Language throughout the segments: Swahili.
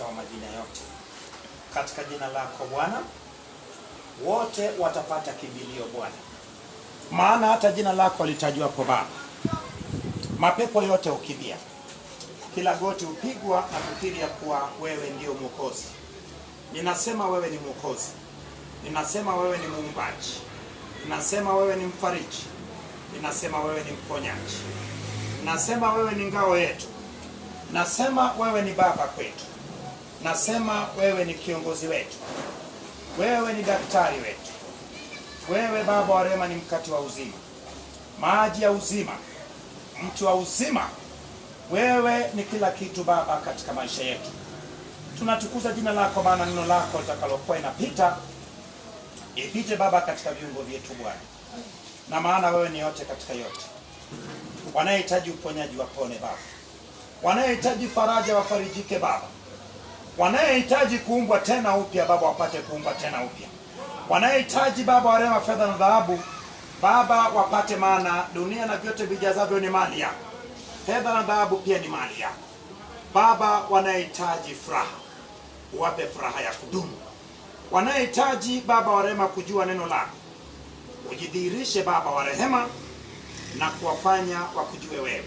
wa majina yote. Katika jina lako Bwana, wote watapata kimbilio Bwana. Maana hata jina lako litajwa kwa Baba, mapepo yote ukimbia, kila goti upigwa na kukiri ya kuwa wewe ndio Mwokozi. Ninasema wewe ni Mwokozi, ninasema wewe ni Muumbaji, ninasema wewe ni Mfariji, ninasema wewe ni Mponyaji, nasema wewe ni ngao yetu, nasema wewe ni Baba kwetu, nasema wewe ni kiongozi wetu, wewe ni daktari wetu, wewe Baba wa rehema ni mkate wa uzima, maji ya uzima, mtu wa uzima. Wewe ni kila kitu Baba katika maisha yetu. Tunatukuza jina lako, maana neno lako litakalokuwa inapita ipite Baba katika viungo vyetu Bwana, na maana wewe ni yote katika yote. Wanayehitaji uponyaji wapone Baba, wanayehitaji faraja wafarijike Baba, wanayehitaji kuumbwa tena upya Baba wapate kuumbwa tena upya, wanayehitaji Baba wa rehema fedha na dhahabu Baba wapate, maana dunia na vyote vijazavyo ni mali yako, fedha na dhahabu pia ni mali yako Baba. Wanayehitaji furaha uwape furaha ya kudumu, wanayehitaji Baba wa rehema kujua neno lako ujidhihirishe Baba wa rehema na kuwafanya wakujue wewe,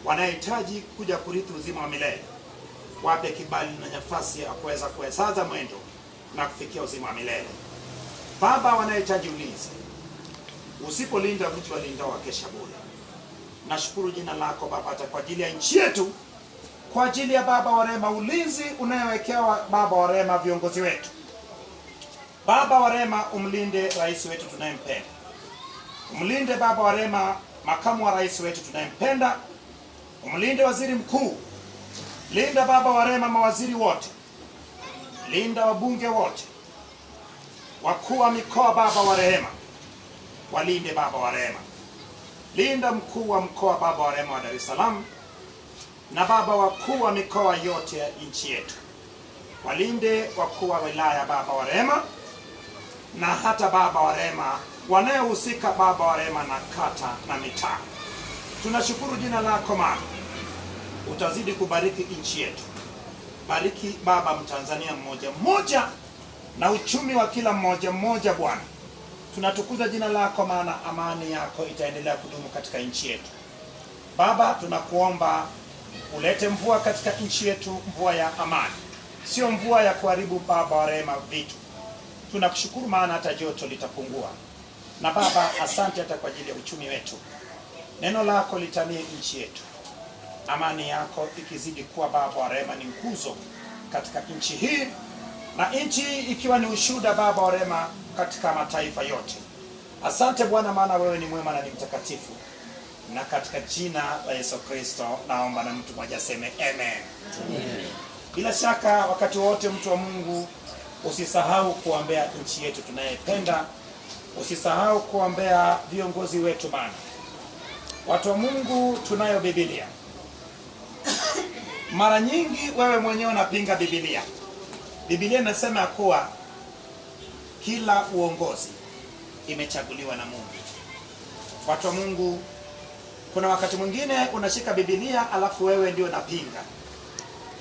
wanayehitaji kuja kurithi uzima wa milele wape kibali na nafasi ya kuweza kuhesaza mwendo na kufikia uzima wa milele Baba. Wanayehitaji ulinzi, usipolinda mtu walindao wakesha bure. Nashukuru jina lako Baba hata kwa ajili ya nchi yetu, kwa ajili ya Baba wa rehema ulinzi unayowekewa Baba wa rehema viongozi wetu. Baba wa rehema umlinde rais wetu tunayempenda, umlinde Baba wa rehema makamu wa rais wetu tunayempenda, umlinde waziri mkuu, linda Baba wa rehema mawaziri wote, linda wabunge wote, wakuu wa mikoa Baba wa rehema walinde Baba wa rehema, linda mkuu wa mkoa Baba wa rehema wa Dar es Salaam na Baba wakuu wa mikoa yote ya nchi yetu, walinde wakuu wa wilaya Baba wa rehema na hata Baba wa rehema wanayohusika Baba wa rehema na kata na mitaa. Tunashukuru jina lako, maana utazidi kubariki nchi yetu. Bariki Baba Mtanzania mmoja mmoja na uchumi wa kila mmoja mmoja Bwana. Tunatukuza jina lako, maana amani yako itaendelea kudumu katika nchi yetu Baba. Tunakuomba ulete mvua katika nchi yetu, mvua ya amani, sio mvua ya kuharibu Baba wa rehema vitu. Tunakushukuru maana hata joto litapungua, na Baba asante hata kwa ajili ya uchumi wetu. Neno lako litanie nchi yetu, amani yako ikizidi kuwa Baba wa rehema ni nguzo katika nchi hii, na nchi ikiwa ni ushuhuda Baba wa rehema katika mataifa yote. Asante Bwana, maana wewe ni mwema na ni mtakatifu, na katika jina la Yesu Kristo naomba na mtu mmoja aseme amen. Amen. Bila shaka wakati wote mtu wa Mungu usisahau kuombea nchi yetu tunayependa, usisahau kuombea viongozi wetu, maana watu wa Mungu tunayo Biblia. Mara nyingi wewe mwenyewe unapinga Biblia. Biblia inasema kuwa kila uongozi imechaguliwa na Mungu. Watu wa Mungu, kuna wakati mwingine unashika Biblia alafu wewe ndio unapinga.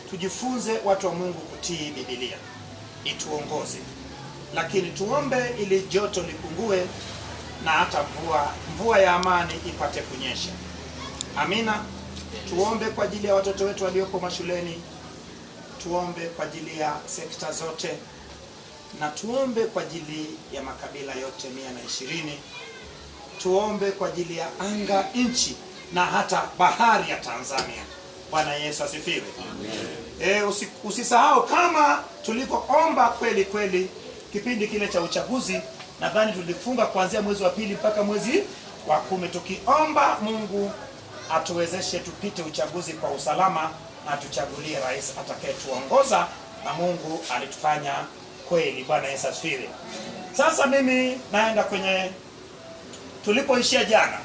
Tujifunze watu wa Mungu kutii Biblia ituongoze, lakini tuombe ili joto lipungue na hata mvua ya amani ipate kunyesha. Amina. Tuombe kwa ajili ya watoto wetu walioko mashuleni, tuombe kwa ajili ya sekta zote, na tuombe kwa ajili ya makabila yote 120. Tuombe kwa ajili ya anga, nchi na hata bahari ya Tanzania. Bwana Yesu asifiwe. Amen. Usisahau kama tulipoomba kweli kweli kipindi kile cha uchaguzi, nadhani tulifunga kuanzia mwezi wa 2 mpaka mwezi wa 10 tukiomba Mungu atuwezeshe tupite uchaguzi kwa usalama na tuchagulie rais atakayetuongoza, na Mungu alitufanya kweli. Bwana Yesu asifiwe. Sasa mimi naenda kwenye tulipoishia jana.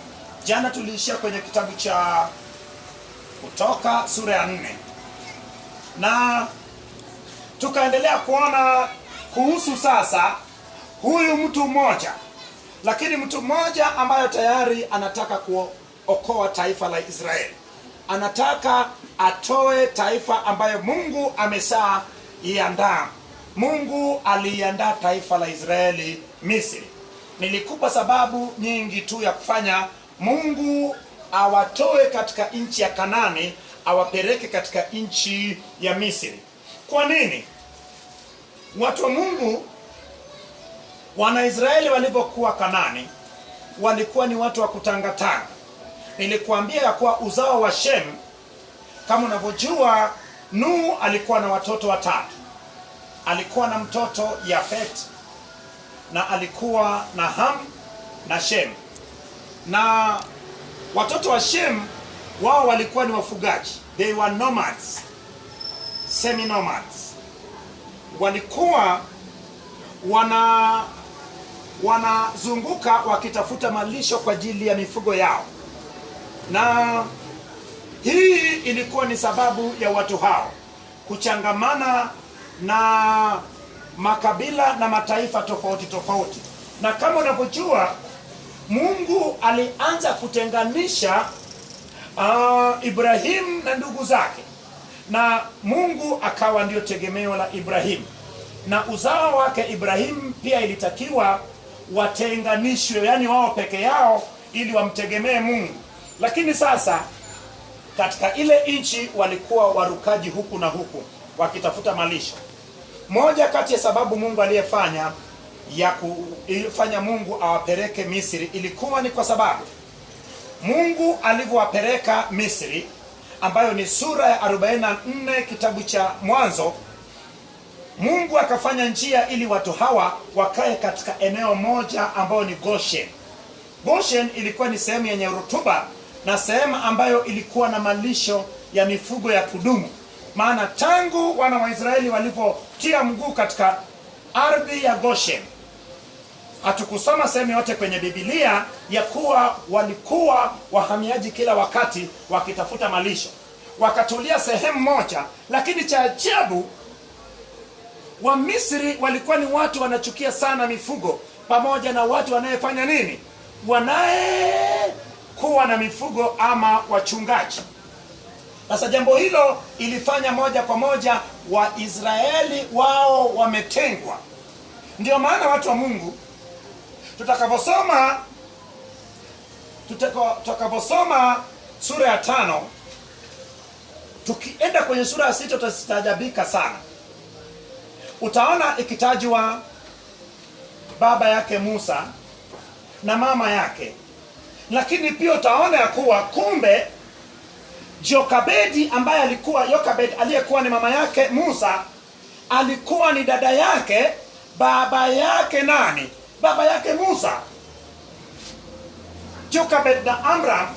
Jana tuliishia kwenye kitabu cha Kutoka sura ya 4, na tukaendelea kuona kuhusu sasa huyu mtu mmoja, lakini mtu mmoja ambaye tayari anataka kuokoa taifa la Israeli. Anataka atoe taifa ambayo Mungu ameshaiandaa. Mungu aliandaa taifa la Israeli Misri. Nilikupa sababu nyingi tu ya kufanya Mungu awatoe katika nchi ya Kanani awapeleke katika nchi ya Misri. Kwa nini? Watu wa Mungu, Wanaisraeli walipokuwa Kanani walikuwa ni watu wa kutangatanga. Nilikuambia ya kuwa uzao wa Shem, kama unavyojua, Nuhu alikuwa na watoto watatu. Alikuwa na mtoto Yafet, na alikuwa na Ham na Shem. Na watoto wa Shem wao walikuwa ni wafugaji. They were nomads, semi-nomads. Walikuwa wanazunguka wakitafuta malisho kwa ajili ya mifugo yao. Na hii ilikuwa ni sababu ya watu hao kuchangamana na makabila na mataifa tofauti tofauti. Na kama unavyojua, Mungu alianza kutenganisha Ibrahim na ndugu zake, na Mungu akawa ndio tegemeo la Ibrahim, na uzao wake Ibrahim pia ilitakiwa watenganishwe, yani wao peke yao, ili wamtegemee Mungu. Lakini sasa katika ile nchi walikuwa warukaji huku na huku wakitafuta malisho. Moja kati ya sababu Mungu aliyefanya kufanya Mungu awapeleke Misri ilikuwa ni kwa sababu Mungu alivyowapeleka Misri, ambayo ni sura ya 44 kitabu cha Mwanzo. Mungu akafanya njia ili watu hawa wakae katika eneo moja ambayo ni Goshen. Goshen ilikuwa ni sehemu yenye rutuba na sehemu ambayo ilikuwa na malisho ya mifugo ya kudumu. Maana tangu wana wa Israeli walipotia mguu katika ardhi ya Goshen, hatukusoma sehemu yote kwenye Biblia ya kuwa walikuwa wahamiaji kila wakati wakitafuta malisho. Wakatulia sehemu moja, lakini cha ajabu, wa Misri walikuwa ni watu wanachukia sana mifugo, pamoja na watu wanayefanya nini? Kuwa na mifugo ama wachungaji. Sasa jambo hilo ilifanya moja kwa moja Waisraeli wao wametengwa. Ndio maana watu wa Mungu, tutakaposoma sura ya 5, tukienda kwenye sura ya 6 utastaajabika sana. Utaona ikitajwa baba yake Musa na mama yake, lakini pia utaona ya kuwa kumbe Jokabedi ambaye aliyekuwa ni mama yake Musa alikuwa ni dada yake baba yake nani? Baba yake Musa. Jokabed na Amram,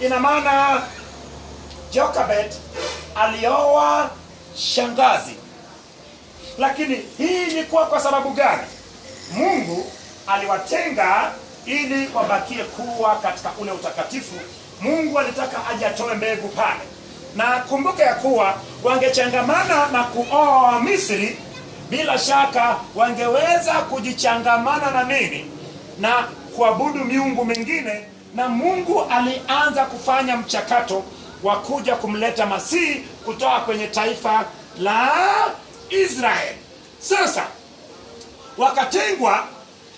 ina maana Jokabed alioa shangazi. Lakini hii ilikuwa kwa sababu gani? Mungu aliwatenga ili wabakie kuwa katika ule utakatifu. Mungu alitaka aje atoe mbegu pale. Na kumbuka ya kuwa wangechangamana na kuoa Misri, bila shaka wangeweza kujichangamana na nini? Na kuabudu miungu mingine. Na Mungu alianza kufanya mchakato wa kuja kumleta Masihi kutoka kwenye taifa la Israeli. Sasa wakatengwa,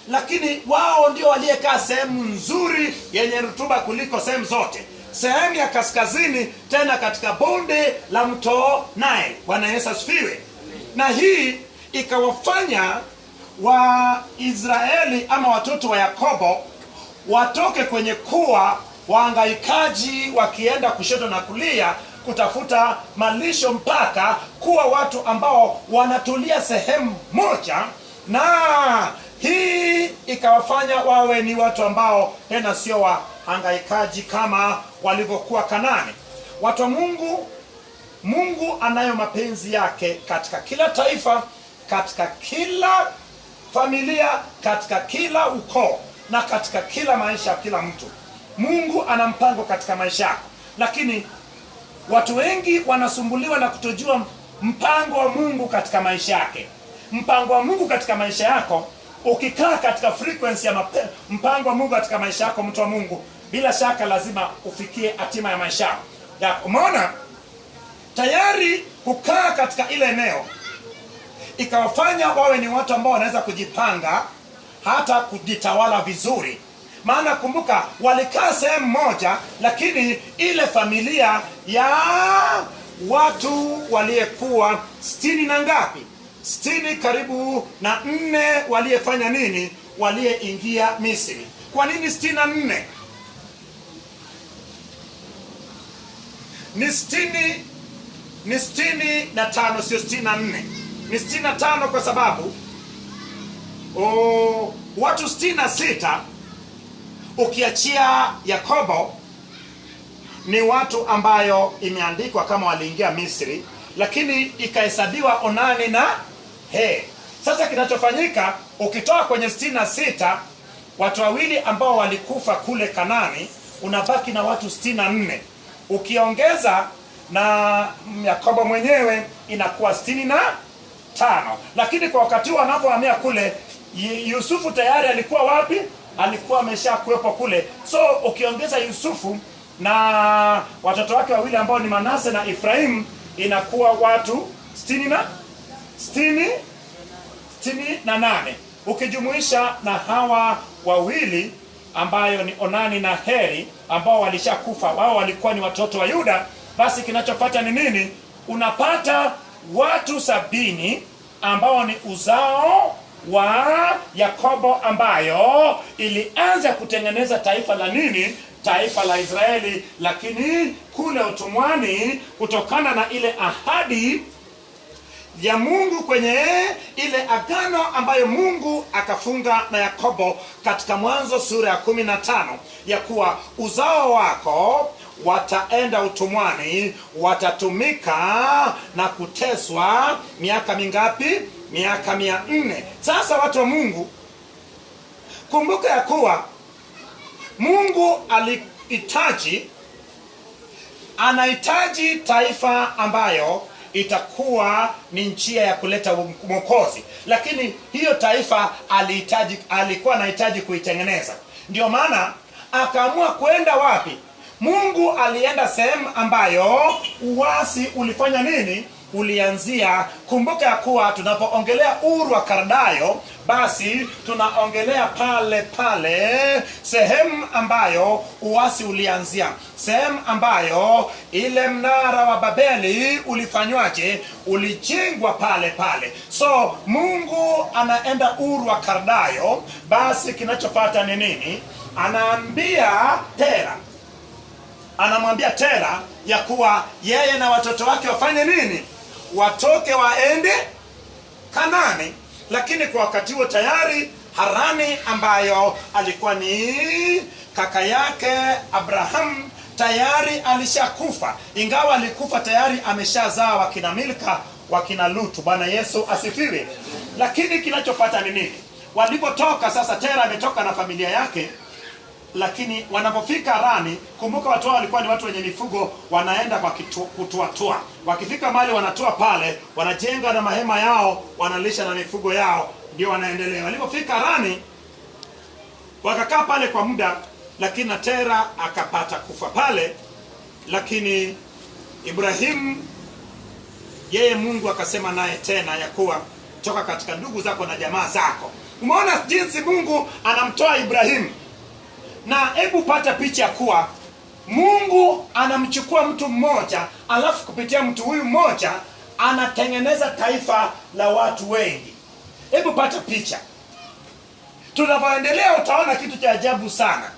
lakini wao ndio waliekaa sehemu nzuri yenye rutuba kuliko sehemu zote, sehemu ya kaskazini, tena katika bonde la mto Nile. Bwana Yesu asifiwe. Na hii ikawafanya Waisraeli ama watoto wa Yakobo watoke kwenye kuwa wahangaikaji wakienda kushoto na kulia kutafuta malisho, mpaka kuwa watu ambao wanatulia sehemu moja. Na hii ikawafanya wawe ni watu ambao tena sio wahangaikaji kama walivyokuwa Kanani. Watu wa Mungu, Mungu anayo mapenzi yake katika kila taifa, katika kila familia, katika kila ukoo na katika kila maisha ya kila mtu. Mungu ana mpango katika maisha yako, lakini watu wengi wanasumbuliwa na kutojua mpango wa Mungu katika maisha yake. Mpango wa Mungu katika maisha yako, ukikaa katika frequency ya mpango wa Mungu katika maisha yako, mtu wa Mungu, bila shaka lazima ufikie hatima ya maisha yako. Umeona? tayari kukaa katika ile eneo ikawafanya wawe ni watu ambao wanaweza kujipanga hata kujitawala vizuri. Maana kumbuka, walikaa sehemu moja, lakini ile familia ya watu waliyekuwa 60 na ngapi, 60 karibu na 4 waliyefanya nini, waliyeingia Misri. Kwa nini 64? Ni 65, sio 64. Ni 65 kwa sababu watu 66 ukiachia Yakobo ni watu ambayo imeandikwa kama waliingia Misri, lakini ikahesabiwa Onani na He. Sasa kinachofanyika, ukitoa kwenye 66 watu wawili ambao walikufa kule Kanani, unabaki na watu 64. Ukiongeza na Yakobo mwenyewe inakuwa 65. Lakini kwa wakati wanapohamia kule, Yusufu tayari alikuwa wapi? Alikuwa amesha kuwepo kule. So ukiongeza Yusufu na watoto wake wawili ambao ni Manase na Efraim, inakuwa watu 68. Ukijumuisha na hawa wawili ambayo ni Onani na Heri ambao walishakufa, wao walikuwa ni watoto wa Yuda, basi kinachopata ni nini? Unapata watu 70 ambao ni uzao wa Yakobo, ambayo ilianza kutengeneza taifa la nini? Taifa la Israeli. Lakini kule utumwani, kutokana na ile ahadi ya Mungu kwenye ile agano ambayo Mungu akafunga na Yakobo katika Mwanzo sura ya 15, ya kuwa uzao wako wataenda utumwani, watatumika na kuteswa miaka mingapi? Miaka 400. Sasa watu wa Mungu, kumbuka ya kuwa Mungu anahitaji taifa ambayo itakuwa ni njia ya kuleta Mwokozi, lakini hiyo taifa alikuwa anahitaji kuitengeneza. Ndio maana akaamua kwenda wapi? Mungu alienda sehemu ambayo uasi ulifanya nini? Ulianzia. Kumbuka ya kuwa tunapoongelea Uru wa Kaldayo, basi tunaongelea pale sehemu ambayo uasi ulianzia, sehemu ambayo ile mnara wa Babeli ulifanywaje? Ulijengwa pale. So Mungu anaenda Uru wa Kaldayo, basi kinachofuata ni nini? Anamwambia Tera ya kuwa yeye na watoto wake wafanye nini? Watoke waende Kanani. Lakini kwa wakati huo tayari Harani ambayo alikuwa ni kaka yake Abraham tayari alishakufa. Ingawa alikufa tayari ameshazaa wakina Milka, wakina Lutu. Bwana Yesu asifiwe. Lakini kinachofuata ni nini? Walipotoka sasa, Tera ametoka na familia yake, lakini wanapofika Harani, kumbuka watu hao walikuwa ni watu wenye mifugo, wanaenda kwa kutuatua. Wakifika mahali wanatua pale, wanajenga na mahema yao, wanalisha na mifugo yao, ndio wanaendelea. Walipofika Harani wakakaa pale kwa muda, lakini na Tera akapata kufa pale. Lakini Ibrahimu, yeye Mungu akasema naye tena ya kuwa toka katika ndugu zako na jamaa zako. Umeona jinsi Mungu anamtoa Ibrahimu? Na hebu pata picha kuwa Mungu anamchukua mtu mmoja, alafu kupitia mtu huyu mmoja anatengeneza taifa la watu wengi. Hebu pata picha. Tunapoendelea utaona kitu cha ajabu sana.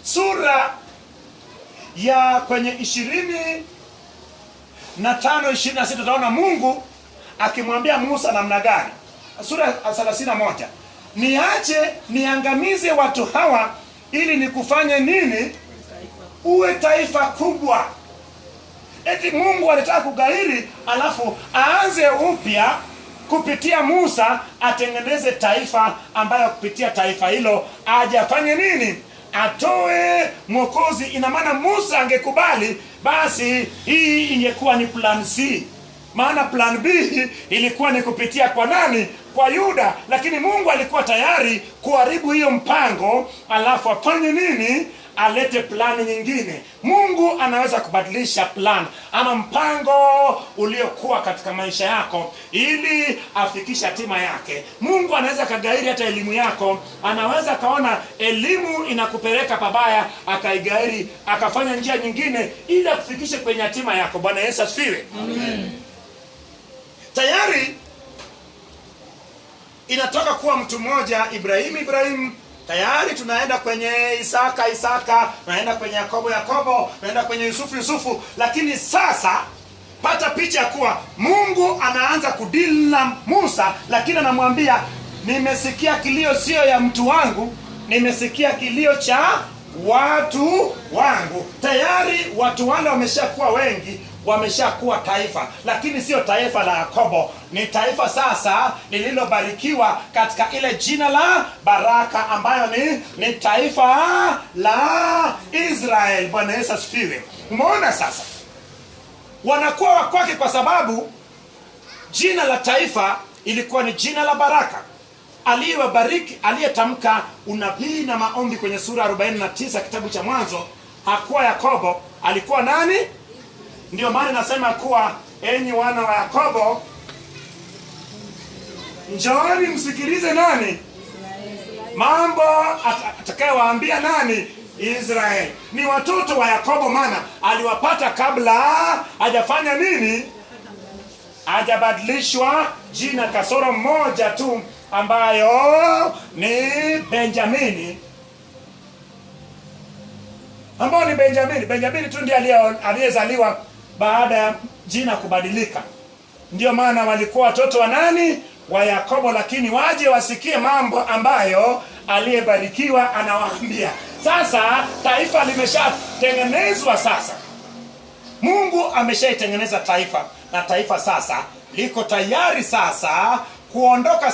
Sura ya kwenye 25-26 utaona Mungu akimwambia Musa namna gani. Sura 31, niache niangamize watu hawa ili nikufanye nini? Uwe taifa kubwa. Eti Mungu alitaka kugairi, alafu aanze upya kupitia Musa, atengeneze taifa ambayo kupitia taifa hilo aje afanye nini? Atoe Mwokozi. Ina maana Musa angekubali, basi hii ingekuwa ni plan C. Maana plan B ilikuwa ni kupitia kwa nani? Kwa Yuda. Lakini Mungu alikuwa tayari kuharibu hiyo mpango, alafu afanye nini? alete plani nyingine. Mungu anaweza kubadilisha plan ama mpango uliokuwa katika maisha yako ili afikishe hatima yake. Mungu anaweza kagairi hata elimu yako. Anaweza kaona elimu inakupeleka pabaya, akaigairi, akafanya njia nyingine ili akufikishe kwenye hatima yako. Bwana Yesu asifiwe. Amen. Tayari inatoka kuwa mtu mmoja Ibrahim, tayari tunaenda kwenye Isaka, tunaenda kwenye Yakobo, tunaenda kwenye Yusufu. Lakini sasa pata picha kuwa Mungu anaanza kudili na Musa, lakini anamwambia nimesikia kilio sio ya mtu wangu, nimesikia kilio cha watu wangu. Tayari watu wale wameshakuwa wengi, wameshakuwa taifa, lakini sio taifa la Yakobo. Ni taifa sasa lililobarikiwa katika ile jina la baraka ambayo ni taifa la Israel. Bwana Yesu asifiwe. Umeona sasa wanakuwa wakwake kwa sababu jina la taifa ilikuwa ni jina la baraka. Aliyewabariki, aliyetamka unabii na maombi kwenye sura 49 kitabu cha Mwanzo hakuwa Yakobo, alikuwa nani? Ndio maana nasema kuwa enyi wana wa Yakobo, njooni msikilize nani? Mambo atakayewaambia nani? Israeli. Ni watoto wa Yakobo, maana aliwapata kabla hajafanya nini? Hajabadilishwa jina, kasoro mmoja tu ambayo ni Benjamini. Ambao ni Benjamini tu ndiye aliyezaliwa baada ya jina kubadilika. Ndio maana walikuwa watoto wa nani? Wa Yakobo, lakini waje wasikie mambo ambayo aliyebarikiwa anawaambia. Sasa taifa limeshatengenezwa sasa. Mungu ameshaitengeneza taifa, na taifa sasa liko tayari sasa kuondoka,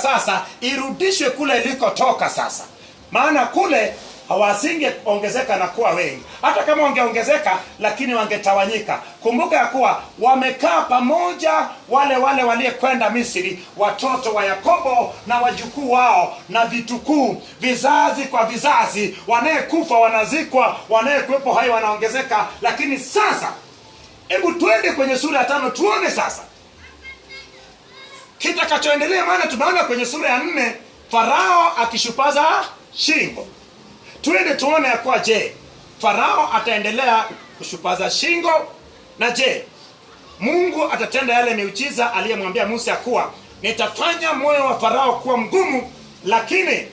irudishwe kule ilikotoka sasa. Maana kule hawasingeongezeka na kuwa wengi. Hata kama wangeongezeka, lakini wangetawanyika. Kumbuka ya kuwa wamekaa pamoja wale waliokwenda Misri, watoto wa Yakobo na wajukuu wao na vitukuu, vizazi kwa vizazi. Wanayekufa wanazikwa, wanayekuwepo hai wanaongezeka. Lakini sasa hebu twende kwenye sura ya 5 tuone sasa kitakachoendelea. Maana tunaona kwenye sura ya 4 Farao akishupaza shingo. Twende tuone ya kuwa je, Farao ataendelea kushupaza shingo, na je, Mungu atatenda yale miujiza aliyemwambia Musa ya kuwa nitafanya moyo wa Farao kuwa mgumu, lakini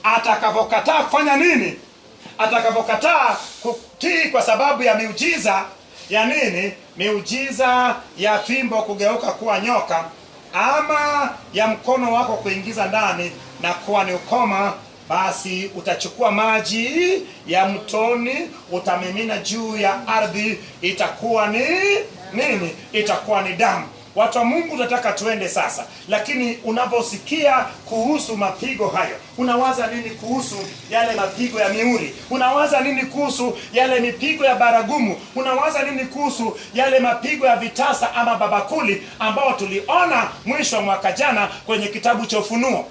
atakapokataa kufanya nini? Atakapokataa kutii kwa sababu ya miujiza ya nini? Miujiza ya fimbo kugeuka kuwa nyoka, ama ya mkono wako kuingiza ndani na kuwa ni ukoma, basi utachukua maji ya mtoni, utamimina juu ya ardhi, itakuwa ni nini? Itakuwa ni damu. Watu wa Mungu, tunataka tuende sasa. Lakini unaposikia kuhusu mapigo hayo, unawaza nini kuhusu yale mapigo ya miuri? Unawaza nini kuhusu yale mipigo ya baragumu? Unawaza nini kuhusu yale mapigo ya vitasa ama babakuli ambao tuliona mwisho wa mwaka jana kwenye kitabu cha Ufunuo?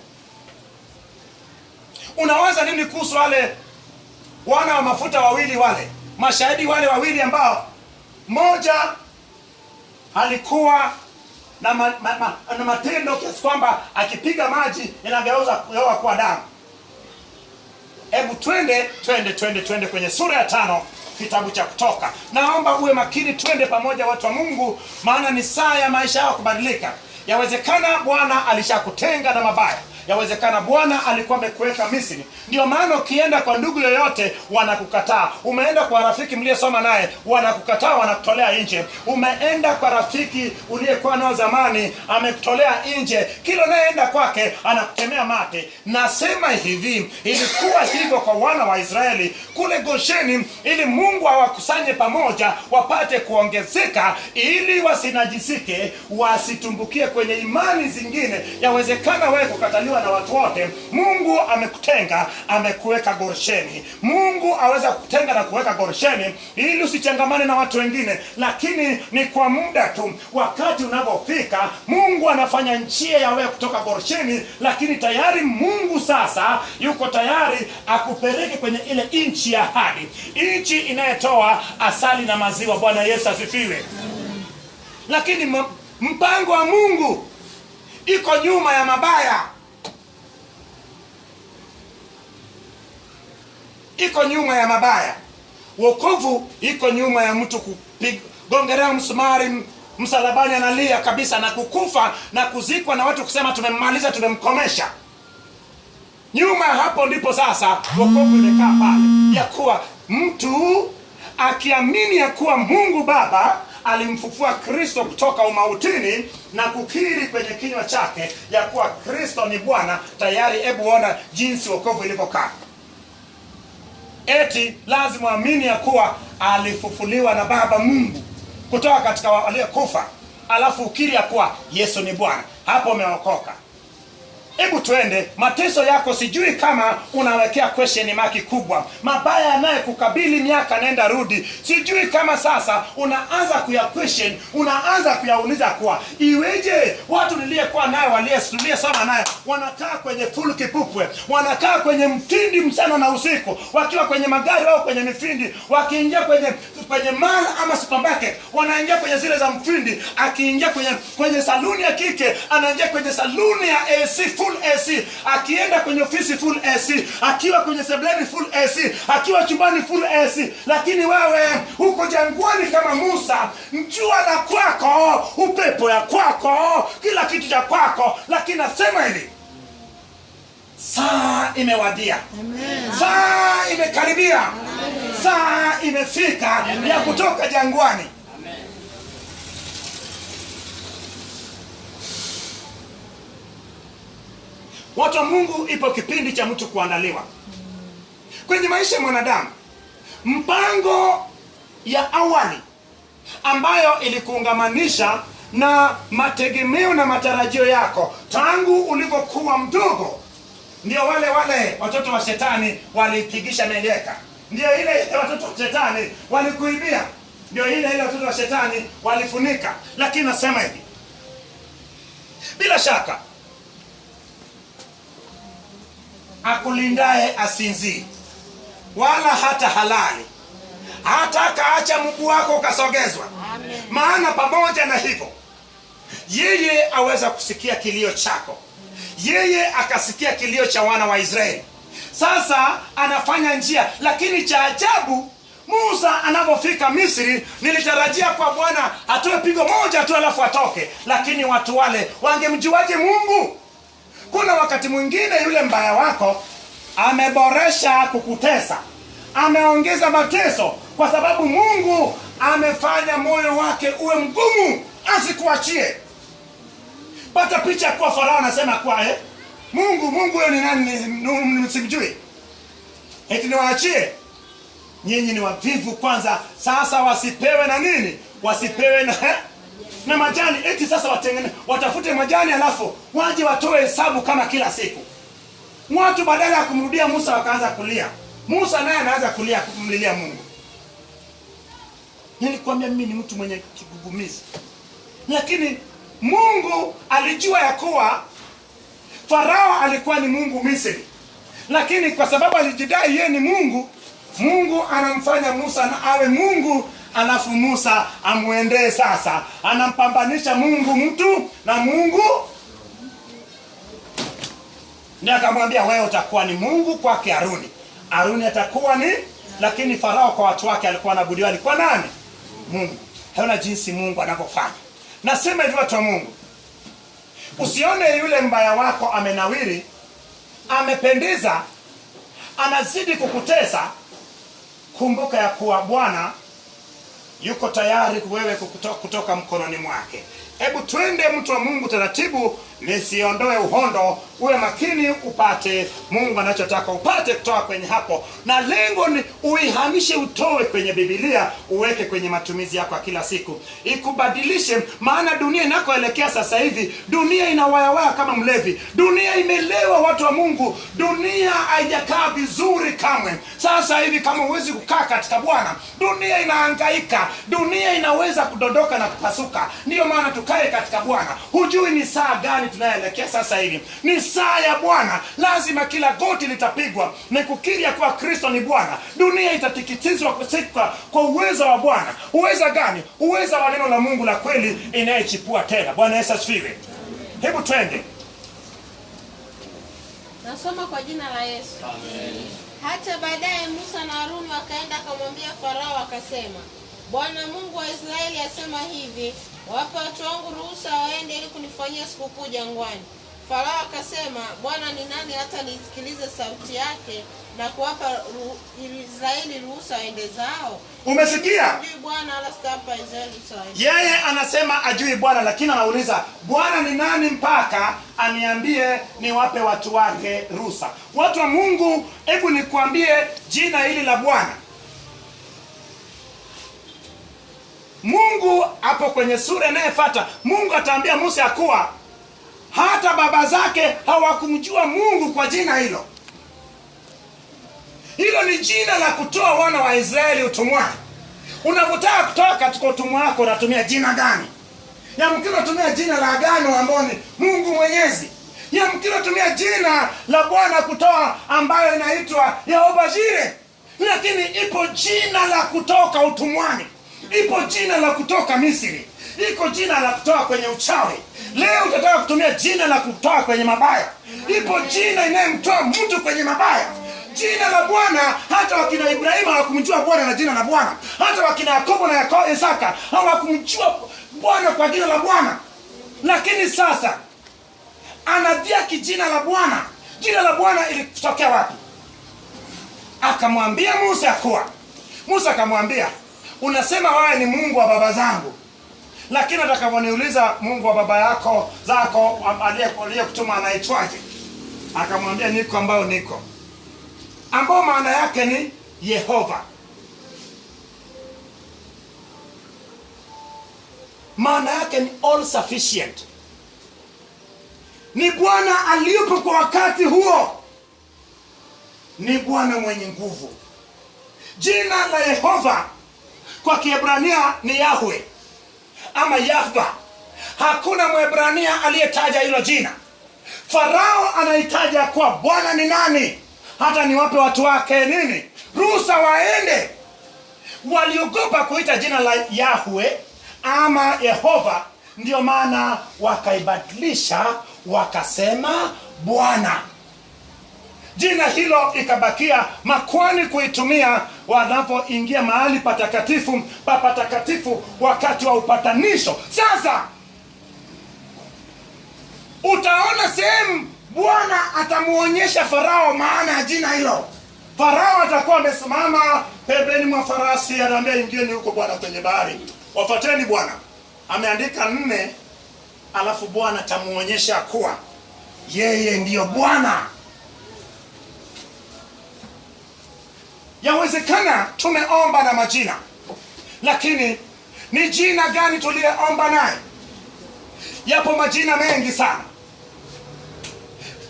Unawaza nini kuhusu wale wana wa mafuta wawili, wale mashahidi wale wawili ambao mmoja alikuwa na matendo kiasi kwamba akipiga maji inageuza kuwa damu? Hebu twende kwenye sura ya 5 kitabu cha Kutoka. Naomba uwe makini, twende pamoja watu wa Mungu, maana ni saa ya maisha yao kubadilika. Yawezekana Bwana alishakutenga na mabaya. Yawezekana Bwana alikuwa amekuweka Misri. Ndio maana ukienda kwa ndugu yoyote wanakukataa. Umeenda kwa rafiki mliyesoma naye wanakukataa, wanakutolea nje. Umeenda kwa rafiki uliyekuwa nao zamani, amekutolea nje. Kila unayeenda kwake anakutemea mate. Nasema hivi, ilikuwa hivyo kwa wana wa Israeli kule Gosheni, ili Mungu awakusanye pamoja wapate kuongezeka, ili wasinajisike, wasitumbukie kwenye imani zingine. Yawezekana wewe kukataliwa kukubaliwa na watu wote. Mungu amekutenga, amekuweka Gorsheni. Mungu aweza kutenga na kuweka Gorsheni ili usichangamane na watu wengine, lakini ni kwa muda tu. Wakati unapofika, Mungu anafanya njia ya wewe kutoka Gorsheni, lakini tayari Mungu sasa yuko tayari akupeleke kwenye ile nchi ya ahadi, nchi inayotoa asali na maziwa. Bwana Yesu asifiwe. Lakini mpango wa Mungu iko nyuma ya mabaya, iko nyuma ya mabaya. Wokovu iko nyuma ya mtu kugongerea msumari msalabani, analia kabisa na kukufa na kuzikwa na watu kusema tumemmaliza, tumemkomesha. Nyuma hapo ndipo sasa wokovu imekaa pale, ya kuwa mtu akiamini ya kuwa Mungu Baba alimfufua Kristo kutoka umautini na kukiri kwenye kinywa chake ya kuwa Kristo ni Bwana, tayari. Hebu ona jinsi wokovu ilivyokaa. Eti lazima amini ya kuwa alifufuliwa na Baba Mungu kutoka katika waliokufa, alafu ukiri ya kuwa Yesu ni Bwana. Hapo umeokoka. Hebu twende. Mateso yako sijui kama unawekea question mark kubwa. Mabaya yanayokukabili miaka nenda rudi, sijui kama sasa unaanza kuya question, unaanza kuyauliza kwa iweje watu niliyekuwa nayo waliostudia sana nayo wanakaa kwenye full kipupwe, wanakaa kwenye mtindi mchana na usiku, wakiwa kwenye magari au kwenye mifindi, wakiingia kwenye mall ama supermarket wanaingia kwenye zile za mfindi, akiingia kwenye saluni ya kike anaingia kwenye saluni ya AC, full AC, akienda kwenye ofisi full AC, akiwa kwenye sebuleni full AC, akiwa chumbani full AC. Lakini wewe huko jangwani kama Musa, jua la kwako, upepo ya kwako, kila kitu cha kwako. Lakini nasema hivi, saa imewadia. Amen. Saa imekaribia. Amen. Saa imefika. Amen. Ya kutoka jangwani. Amen. Watu wa Mungu, ipo kipindi cha mtu kuandaliwa kwenye maisha ya mwanadamu. Mpango ya awali ambayo ilikuungamanisha na mategemeo na matarajio yako tangu ulivyokuwa mdogo, ndio wale watoto wa shetani walipigisha meleka, ndio ile watoto wa shetani walikuibia, ndio ile watoto wa shetani walifunika. Lakini nasema hivi, bila shaka akulindaye asinzi wala hata halali, hata kaacha mguu wako ukasogezwa. Amen. Maana pamoja na hivyo yeye aweza kusikia kilio chako. Yeye akasikia kilio cha wana wa Israeli. Sasa anafanya njia. Lakini cha ajabu, Musa anapofika Misri, nilitarajia kwa Bwana atoe pigo moja tu alafu atoke. Lakini watu wale wangemjuaje Mungu? Kuna wakati mwingine yule mbaya wako ameboresha kukutesa, ameongeza mateso, kwa sababu Mungu amefanya moyo wake uwe mgumu asikuachie. Pata picha kwa Farao anasema kwa Mungu huyo ni nani msimjui? Eti niwaachie? Nyinyi ni wavivu kwanza. Sasa wasipewe na nini? Wasipewe na majani. Eti sasa watafute majani alafu waje watoe hesabu kama kila siku. Watu badala ya kumrudia Musa wakaanza kulia. Musa naye anaanza kulia kumlilia Mungu. Nilikwambia mimi ni mtu mwenye kigugumizi. Lakini Mungu alijua ya kuwa Farao alikuwa ni Mungu Misri. Lakini kwa sababu alijidai yeye ni Mungu, Mungu anamfanya Musa na awe Mungu, alafu Musa amuendee sasa. Anampambanisha Mungu mtu na Mungu. Ndiye akamwambia wewe utakuwa ni Mungu kwake Haruni. Haruni atakuwa ni, lakini Farao kwa watu wake alikuwa anabudiwa alikuwa nani? Mungu. Haona jinsi Mungu anavyofanya. Nasema hivi watu wa Mungu, usione yule mbaya wako amenawiri, amependeza, anazidi kukutesa. Kumbuka ya kuwa Bwana yuko tayari wewe kutoka mkononi mwake. Hebu twende mtu wa Mungu taratibu, nisiondoe uhondo, uwe makini upate Mungu anachotaka upate kutoka kwenye hapo. Na lengo ni uihamishe, utoe kwenye Biblia, uweke kwenye matumizi yako kila siku. Ikubadilishe, maana dunia inakoelekea sasa hivi, dunia inawayawaya kama mlevi. Dunia imelewa, watu wa Mungu. Dunia haijakaa vizuri kamwe. Sasa hivi kama huwezi kukaa katika Bwana, dunia inahangaika. Dunia inaweza kudondoka na kupasuka. Ndiyo maana tukae katika Bwana. Hujui ni saa gani tunaelekea sasa hivi. Ni saa ya Bwana. Lazima kila goti litapigwa na kukiri ya kuwa Kristo ni Bwana. Dunia itatikitizwa kwa uwezo wa Bwana. Uweza gani? Uweza wa neno la Mungu la kweli inayechipua tena. Bwana Yesu asifiwe. Hebu twende. Nasoma kwa jina la Yesu. Amen. Hata baadaye Musa na Haruni wakaenda akamwambia Farao akasema, Bwana Mungu wa Israeli asema hivi, wape watu wangu ruhusa waende ili kunifanyia sikukuu jangwani. Farao akasema, Bwana ni nani hata nisikilize sauti yake na kuwapa Israeli ruhusa waende zao? Umesikia? Ajui Bwana ala sitapa Israeli ruhusa. Yeye anasema ajui Bwana, lakini anauliza Bwana ni nani mpaka aniambie niwape watu wake ruhusa. Watu wa Mungu, hebu nikuambie jina hili la Bwana. Mungu hapo kwenye sura inayofuata, Mungu ataambia Musa kuwa hata baba zake hawakumjua Mungu kwa jina hilo. Hilo ni jina la kutoa wana wa Israeli utumwani. Unapotaka kutoka katika utumwa wako unatumia jina gani? Yamkini unatumia jina la agano ambalo ni Mungu Mwenyezi. Yamkini unatumia jina la Bwana kutoa ambayo inaitwa Yehova Jireh. Lakini ipo jina la kutoka utumwani. Ipo jina la kutoka Misri. Iko jina la kutoka kwenye uchawi. Leo utataka kutumia jina la kutoka kwenye mabaya. Ipo jina inayemtoa mtu kwenye mabaya. Jina la Bwana, hata wakina Ibrahimu hawakumjua Bwana na jina la Bwana. Hata wakina Yakobo na Isaka hawakumjua Bwana kwa jina la Bwana. Lakini sasa anadhiaki jina la Bwana. Jina la Bwana ilitokea wapi? Akamwambia Musa kuwa, Musa akamwambia, unasema wewe ni Mungu wa baba zangu, lakini atakaponiuliza Mungu wa baba yako zako aliyekutuma anaitwaje? Akamwambia niko ambao niko, ambao maana yake ni Yehova. Maana yake ni all sufficient. Ni Bwana aliyepo kwa wakati huo. Ni Bwana mwenye nguvu. Jina la Yehova kwa Kiebrania ni Yahweh ama Yahva. Hakuna Mwebrania aliyetaja hilo jina. Farao anahitaji kwa Bwana ni nani hata niwape watu wake nini ruhusa waende. Waliogopa kuita jina la Yahweh ama Yehova, ndio maana wakaibadilisha wakasema Bwana. Jina hilo ikabakia makwani kuitumia wanapoingia mahali patakatifu wakati wa upatanisho. Sasa utaona sehemu Bwana atamuonyesha Farao maana ya jina hilo. Farao atakuwa amesimama pembeni mwa farasi, anaambia ingieni huko Bwana kwenye bahari. Wafuateni Bwana. Ameandika 4, alafu Bwana atamuonyesha kuwa yeye ndiyo Bwana. Yawezekana tumeomba na majina, lakini ni jina gani tuliyeomba naye? Yapo majina mengi sana.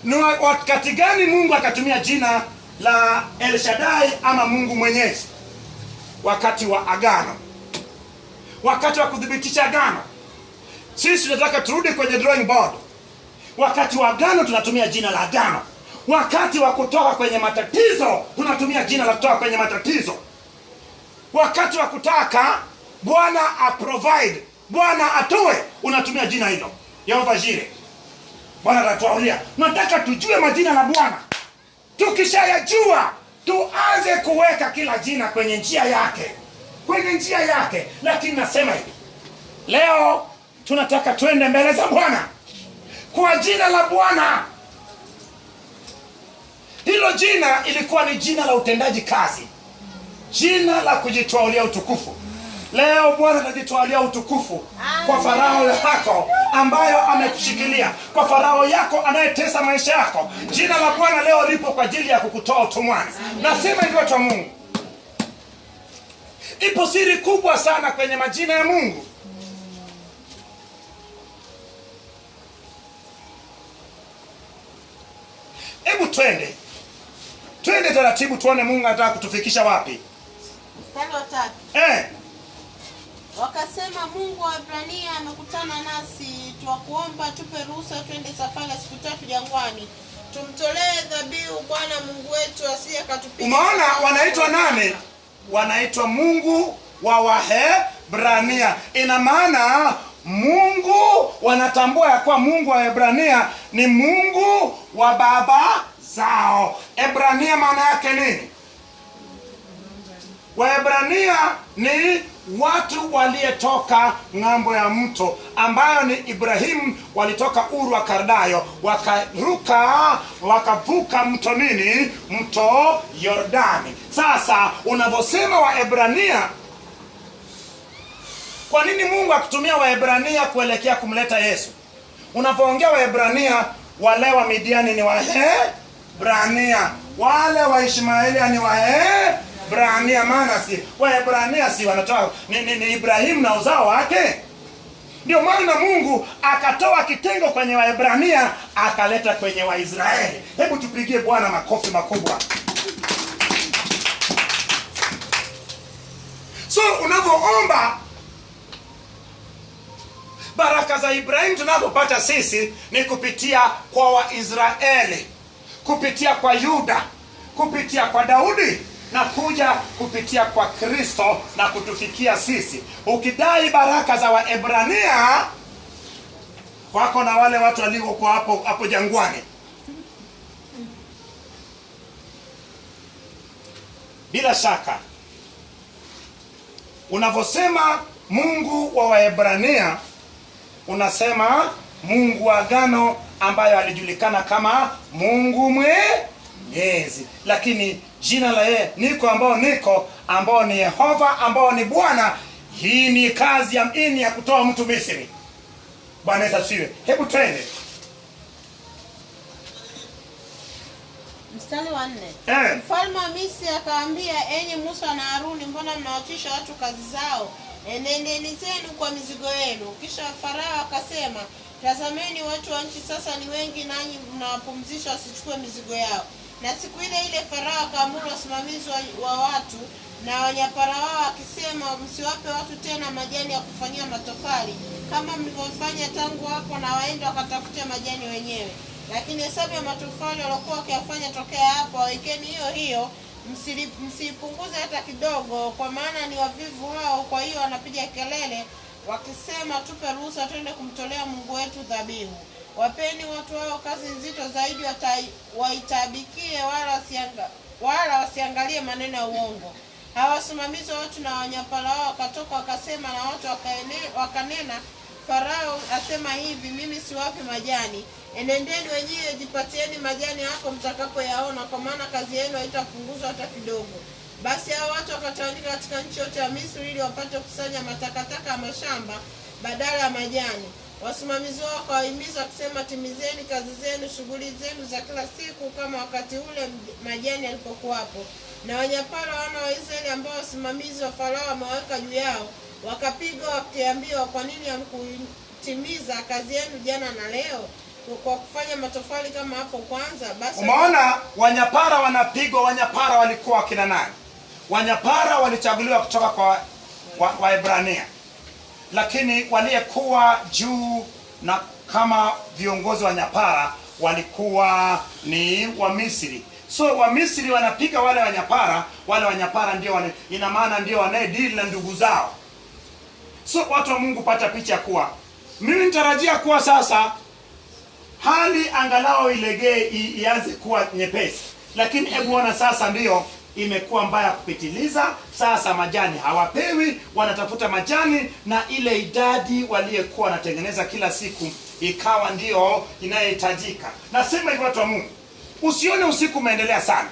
Ni wakati gani Mungu akatumia jina la El Shaddai ama Mungu Mwenyezi? Wakati wa agano, wakati wa kudhibitisha agano. Sisi tunataka turudi kwenye drawing board. Wakati wa agano tunatumia jina la agano. Wakati wa kutoka kwenye matatizo tunatumia jina la kutoka kwenye matatizo. Wakati wa kutaka Bwana aprovide, Bwana atoe, unatumia jina hilo Yehova Jireh. Bwana atatuaulia. Nataka tujue majina la Bwana. Tukishayajua tuanze kuweka kila jina kwenye njia yake, kwenye njia yake. Lakini nasema hivi, leo tunataka twende mbele za Bwana kwa jina la Bwana. Hilo jina ilikuwa ni jina la utendaji kazi, jina la kujitwalia utukufu. Leo Bwana atajitwalia utukufu kwa Farao yako ambayo amekushikilia, kwa Farao yako anayetesa maisha yako. Jina la Bwana leo lipo kwa ajili ya kukutoa utumwani. Nasema hivyo watu wa Mungu. Ipo siri kubwa sana kwenye majina ya Mungu. Hebu twende taratibu tuone Mungu anataka kutufikisha wapi. Mstari wa 3. Wakasema, Mungu wa Ibrania amekutana nasi, twakuomba tupe ruhusa twende safari ya siku 3 jangwani, tumtolee dhabihu Bwana Mungu wetu, asije akatupiga. Umeona wanaitwa nani? Wanaitwa Mungu wa Waebrania. Ina maana Mungu, wanatambua ya kuwa Mungu wa Ebrania ni Mungu wa baba zao. Ebrania maana yake nini? Waebrania ni watu waliyetoka ng'ambo ya mto, ambayo ni Ibrahimu. Walitoka Uru wa Kardayo, wakavuka mto nini? Mto Yordani. Sasa unavyosema Waebrania, kwa nini Mungu akutumia Waebrania kuelekea kumleta Yesu? Unavyoongea Waebrania, wale wa Midiani ni Waebrania, wale wa Ishmaeli ni Waebrania. Maana si Waebrania si wanatoa ni Ibrahimu na uzao wake. Ndio maana Mungu akatoa kitengo kwenye Waebrania akaleta kwenye Waisraeli. Hebu tupigie Bwana makofi makubwa. So unavyoomba baraka za Ibrahimu tunapopata sisi ni kupitia kwa Waisraeli, kupitia kwa Yuda, kupitia kwa Daudi, na kuja kupitia kwa Kristo na kutufikia sisi. Ukidai baraka za Waebrania wako na wale watu waliokuwa hapo jangwani. Bila shaka unavyosema Mungu wa Waebrania, unasema Mungu wa agano ambayo alijulikana kama Mungu Mwenyezi. Lakini jina la yeye niko ambao ni Yehova, ambao ni Bwana. Hii ni kazi ya kutoa mtu Misri. Bwana Yesu asifiwe. Hebu twende mstari wa 4. Mfalme wa Misri akawaambia, enyi Musa na Haruni, mbona mnawatisha watu kazi zao? Nendeni zenu kwa mizigo yenu. Kisha Farao akasema, tazameni watu wa nchi sasa ni wengi, nanyi mnawapumzisha wasichukue mizigo yao. Na siku ile Farao akaamuru wasimamizi wa watu na wanyapara wao akisema, msiwape watu tena majani ya kufanyia matofali kama mlivyofanya tangu hapo, na waende wakatafute majani wenyewe. Lakini hesabu ya matofali waliokuwa wakiyafanya tokea hapo wawekeni hiyo, msiipunguze hata kidogo, kwa maana ni wavivu hao. Kwa hiyo wanapiga kelele wakisema, tupe ruhusa twende kumtolea Mungu wetu dhabihu. Wapeni watu hao kazi nzito zaidi, waitabikie wala wasiangalie maneno ya uongo. Hawasimamizi watu na wanyapara wao wakatoka wakasema na watu wakanena, Farao asema hivi, mimi siwapi majani. Enendeni wenyewe jipatieni majani hapo mtakapoyaona, kwa maana kazi yenu haitapunguzwa hata kidogo. Basi hao watu wakatawanyika katika nchi yote ya Misri ili wapate kusanya matakataka ya mashamba badala ya majani. Wasimamizi wao wakawahimiza wakisema, timizeni kazi zenu, shughuli zenu za kila siku kama wakati ule majani yalipokuwapo. Na wanyapara wana wa Israeli ambao wasimamizi wa Farao wameweka juu yao wakapigwa wakiambiwa, kwa nini hamkutimiza kazi yenu jana na leo kwa kufanya matofali kama hapo kwanza? Basi umeona wanyapara wanapigwa. Wanyapara walikuwa kina nani? Wanyapara walichaguliwa kutoka kwa Waebrania, lakini waliyekuwa juu na kama viongozi wa nyapara walikuwa ni wa Misri. So wa Misri wanapiga wale wanyapara ndio ina maana ndio wanaedili na ndugu zao. So watu wa Mungu, pata picha kuwa mimi nitarajia kuwa sasa hali angalau ilegee, ianze kuwa nyepesi, lakini hebu ona sasa ndio imekuwa mbaya kupitiliza. Sasa majani hawapewi, wanatafuta majani, na ile idadi waliyekuwa wanatengeneza kila siku ikawa ndio inayohitajika. Nasema hivyo watu wa Mungu, usione usiku umeendelea sana.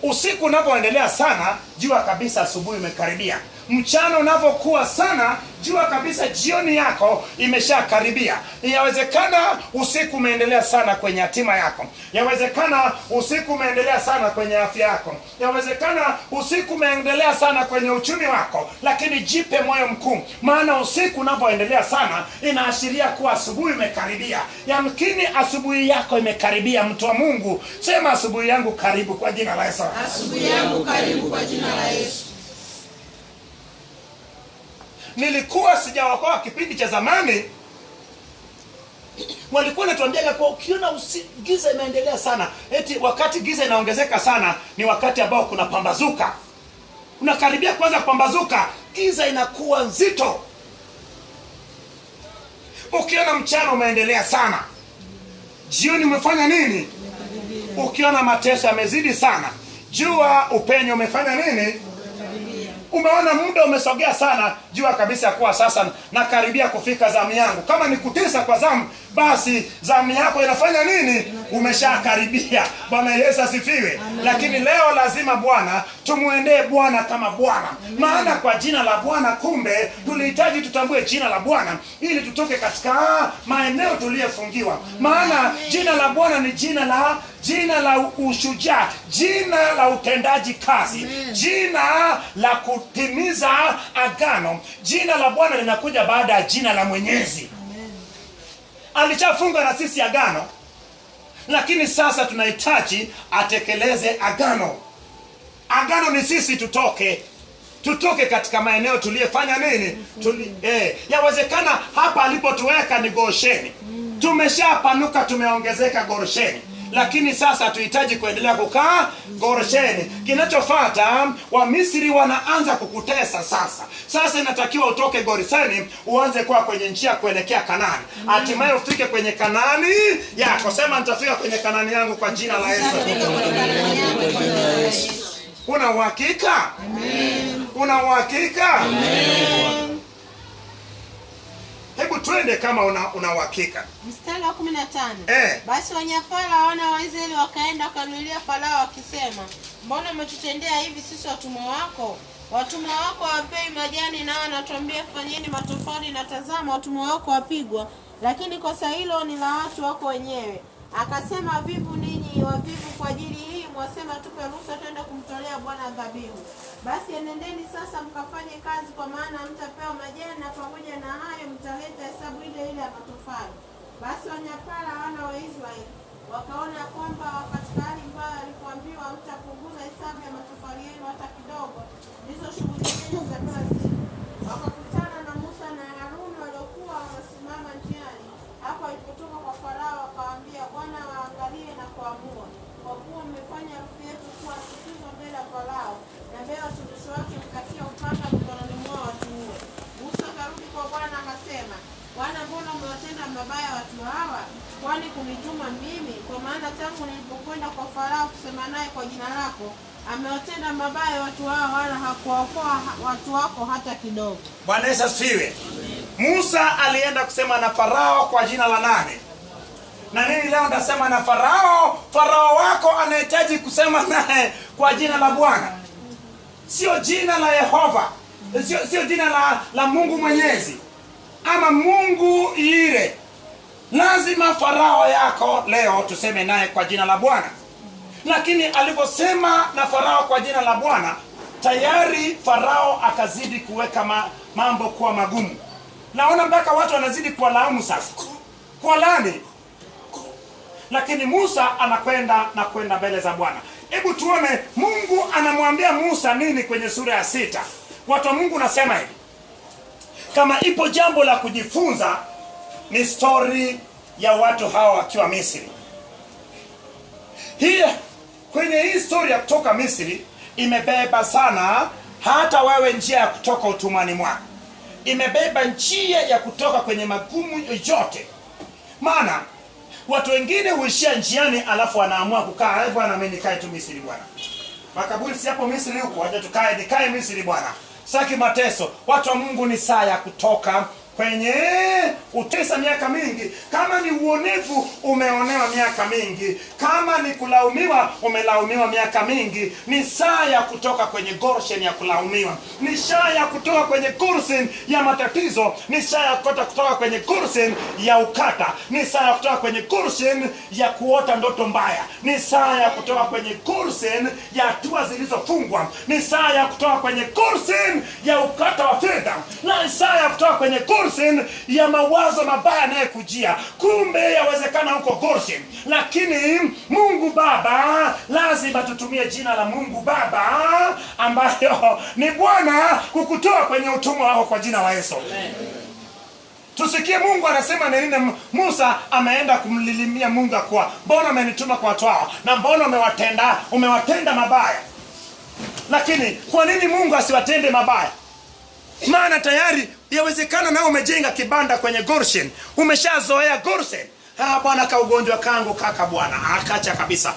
Usiku unapoendelea sana, jua kabisa asubuhi imekaribia. mchana unavyokuwa sana, jua kabisa jioni yako imeshakaribia. Yawezekana usiku umeendelea sana kwenye hatima yako, yawezekana usiku umeendelea sana kwenye afya yako, yawezekana usiku umeendelea sana kwenye uchumi wako, lakini jipe moyo mkuu, maana usiku unavyoendelea sana inaashiria kuwa asubuhi imekaribia. Yamkini asubuhi yako imekaribia. Mtu wa Mungu, sema asubuhi yangu karibu kwa jina la Yesu. Asubuhi yangu karibu kwa jina la Yesu. Nilikuwa sijawakoa kipindi cha zamani, walikuwa natuambia kwa ukiona giza imeendelea sana, eti wakati giza inaongezeka sana ni wakati ambao kuna pambazuka. Unakaribia kwanza pambazuka, giza inakuwa nzito. Ukiona mchana umeendelea sana, jioni umefanya nini? Ukiona mateso yamezidi sana, jua upenyo umefanya nini? Umeona muda umesogea sana, jua kabisa kuwa sasa nakaribia kufika zamu yangu. Kama ni kutesa kwa zamu, basi zamu yako inafanya nini? Umeshakaribia. Bwana Yesu asifiwe. Lakini leo lazima Bwana tumuendee Bwana kama Bwana, maana kwa jina la Bwana, kumbe tulihitaji tutambue jina la Bwana ili tutoke katika maeneo tuliyofungiwa. Maana jina la Bwana ni jina la ushujaa, jina la utendaji kazi, jina la kutimiza agano. Jina la Bwana linakuja baada ya jina la Mwenyezi. Alichafunga na sisi agano, lakini sasa tunahitaji atekeleze agano. Agano ni sisi tutoke katika maeneo tuliyofanya nini? Yawezekana hapa alipotuweka ni Gosheni, tumeshapanuka, tumeongezeka Gosheni, lakini sasa tuhitaji kuendelea kukaa Gosheni. Kinachofuata, Wamisri wanaanza kukutesa sasa inatakiwa utoke Gosheni uanze kuwa kwenye njia kuelekea Kanaani. Hatimaye ufike kwenye Kanaani yako. Sema nitafika kwenye Kanaani yangu kwa jina la Yesu. Una uhakika? Amen. Una uhakika? Amen. Hebu twende kama una uhakika. Mstari wa 15. Basi Wanyafara wana wa Israeli wakaenda wakanuilia Farao wakisema, mbona umetutendea hivi sisi watumwa wako? Watumwa wako wapei majani, na wanatuambia fanyeni matofali, na tazama watumwa wako wapigwa, lakini kosa hilo ni la watu wako wenyewe. Akasema, vivu ninyi wavivu, kwa ajili hii mwasema tupe ruhusa twende kumtolea Bwana dhabihu. Basi enendeni sasa mkafanye kazi, kwa maana mtapewa majani, na pamoja na hayo mtaleta hesabu ile ya matofali. Basi Wanyafara wana wa Israeli wakaona kwamba katika hali mbaya alipoambiwa mtapunguza hesabu ya matofali yenu hata kidogo, ndizo shughuli zenu za kila siku. Wakakutana na Musa na Haruni waliokuwa wamesimama njiani hapo alipotoka kwa Farao, wakawaambia, Bwana waangalie na kuamua, kwa kuwa mmefanya harufu yetu kuwa chukizo mbele ya Farao na mbele ya watumishi wake, mkatia upanga mikononi mwao watuue. Musa akarudi kwa Bwana akasema, Bwana, mbona umewatenda mabaya watu hawa? Kwani kunituma mimi? Kwa maana tangu nilipokwenda kwa Farao kusema naye kwa jina lako, amewatenda mabaya watu hawa, wala hakuwaokoa watu wako hata kidogo. Bwana Yesu asifiwe. Musa alienda kusema na Farao kwa jina la nani? Na nini leo ndasema na Farao? Farao wako anahitaji kusema naye kwa jina la Bwana, sio jina la Yehova, sio jina la Mungu Mwenyezi ama Mungu ile. Lazima Farao yako leo tuseme naye kwa jina la Bwana. Lakini aliposema na Farao kwa jina la Bwana, tayari Farao akazidi kuweka mambo kuwa magumu. Naona mpaka watu wanazidi kuwalaumu sasa, kuwalani. Lakini Musa anakwenda mbele za Bwana. Hebu tuone Mungu anamwambia Musa nini kwenye sura ya 6. Watu wa Mungu nasema hivi, kama ipo jambo la kujifunza ni story ya watu hawa wakiwa Misri. Kwenye hii story ya kutoka Misri imebeba sana hata wewe njia ya kutoka utumwani mwako. Imebeba njia ya kutoka kwenye magumu yote. Maana watu wengine huishia njiani alafu wanaamua kukaa, Bwana mimi nikae tu Misri Bwana. Makaburi si hapo Misri huko, waje nikae Misri Bwana. Saki mateso. Watu wa Mungu, ni saa ya kutoka kwenye utesa miaka mingi. Kama ni uonevu, umeonewa miaka mingi. Kama ni kulaumiwa, umelaumiwa miaka mingi. Ni saa ya kutoka kwenye Goshen ya kulaumiwa. Ni saa ya kutoka kwenye Goshen ya matatizo. Ni saa ya kutoka kwenye Goshen ya ukata. Ni saa ya kutoka kwenye Goshen ya kuota ndoto mbaya. Ni saa ya kutoka kwenye Goshen ya hatua zilizofungwa. Ni saa ya kutoka kwenye Goshen ya ukata wa fedha. Na saa ya kutoka kwenye Goshen ya mawazo mabaya yanayokujia. Kumbe yawezekana huko Goshen, lakini Mungu Baba, lazima tutumie jina la Mungu Baba ambayo ni Bwana kukutoa kwenye utumwa wako kwa jina la Yesu. Tusikie Mungu anasema nini. Musa ameenda kumlilimia Mungu kwa mbona amenituma kwa watu hao, na mbona umewatenda mabaya. Lakini kwa nini Mungu asiwatende mabaya? Maana tayari yawezekana nao umejenga kibanda kwenye Goshen. Umeshazoea Goshen. Bwana ka ugonjwa kangu kaka bwana. Akacha kabisa.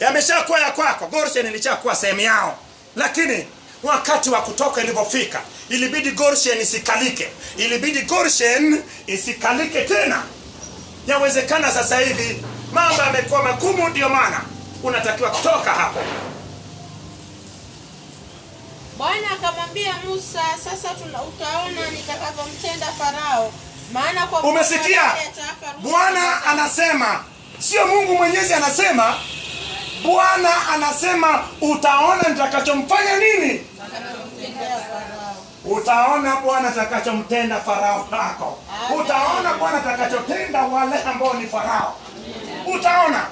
Yameshakuwa ya kwako. Goshen ilichakuwa sehemu yao. Lakini wakati wa kutoka ilipofika, ilibidi Goshen isikalike. Ilibidi Goshen isikalike tena. Yawezekana sasa hivi mambo yamekuwa magumu, ndio maana unatakiwa kutoka hapo. Bwana akamwambia Musa, sasa utaona nitakavyomtenda Farao, maana kwa umesikia? Bwana anasema, sio Mungu Mwenyezi anasema. Bwana anasema utaona nitakachomfanya nini? Utaona Bwana atakachomtenda Farao wako. Utaona Bwana atakachotenda wale ambao ni Farao. Utaona.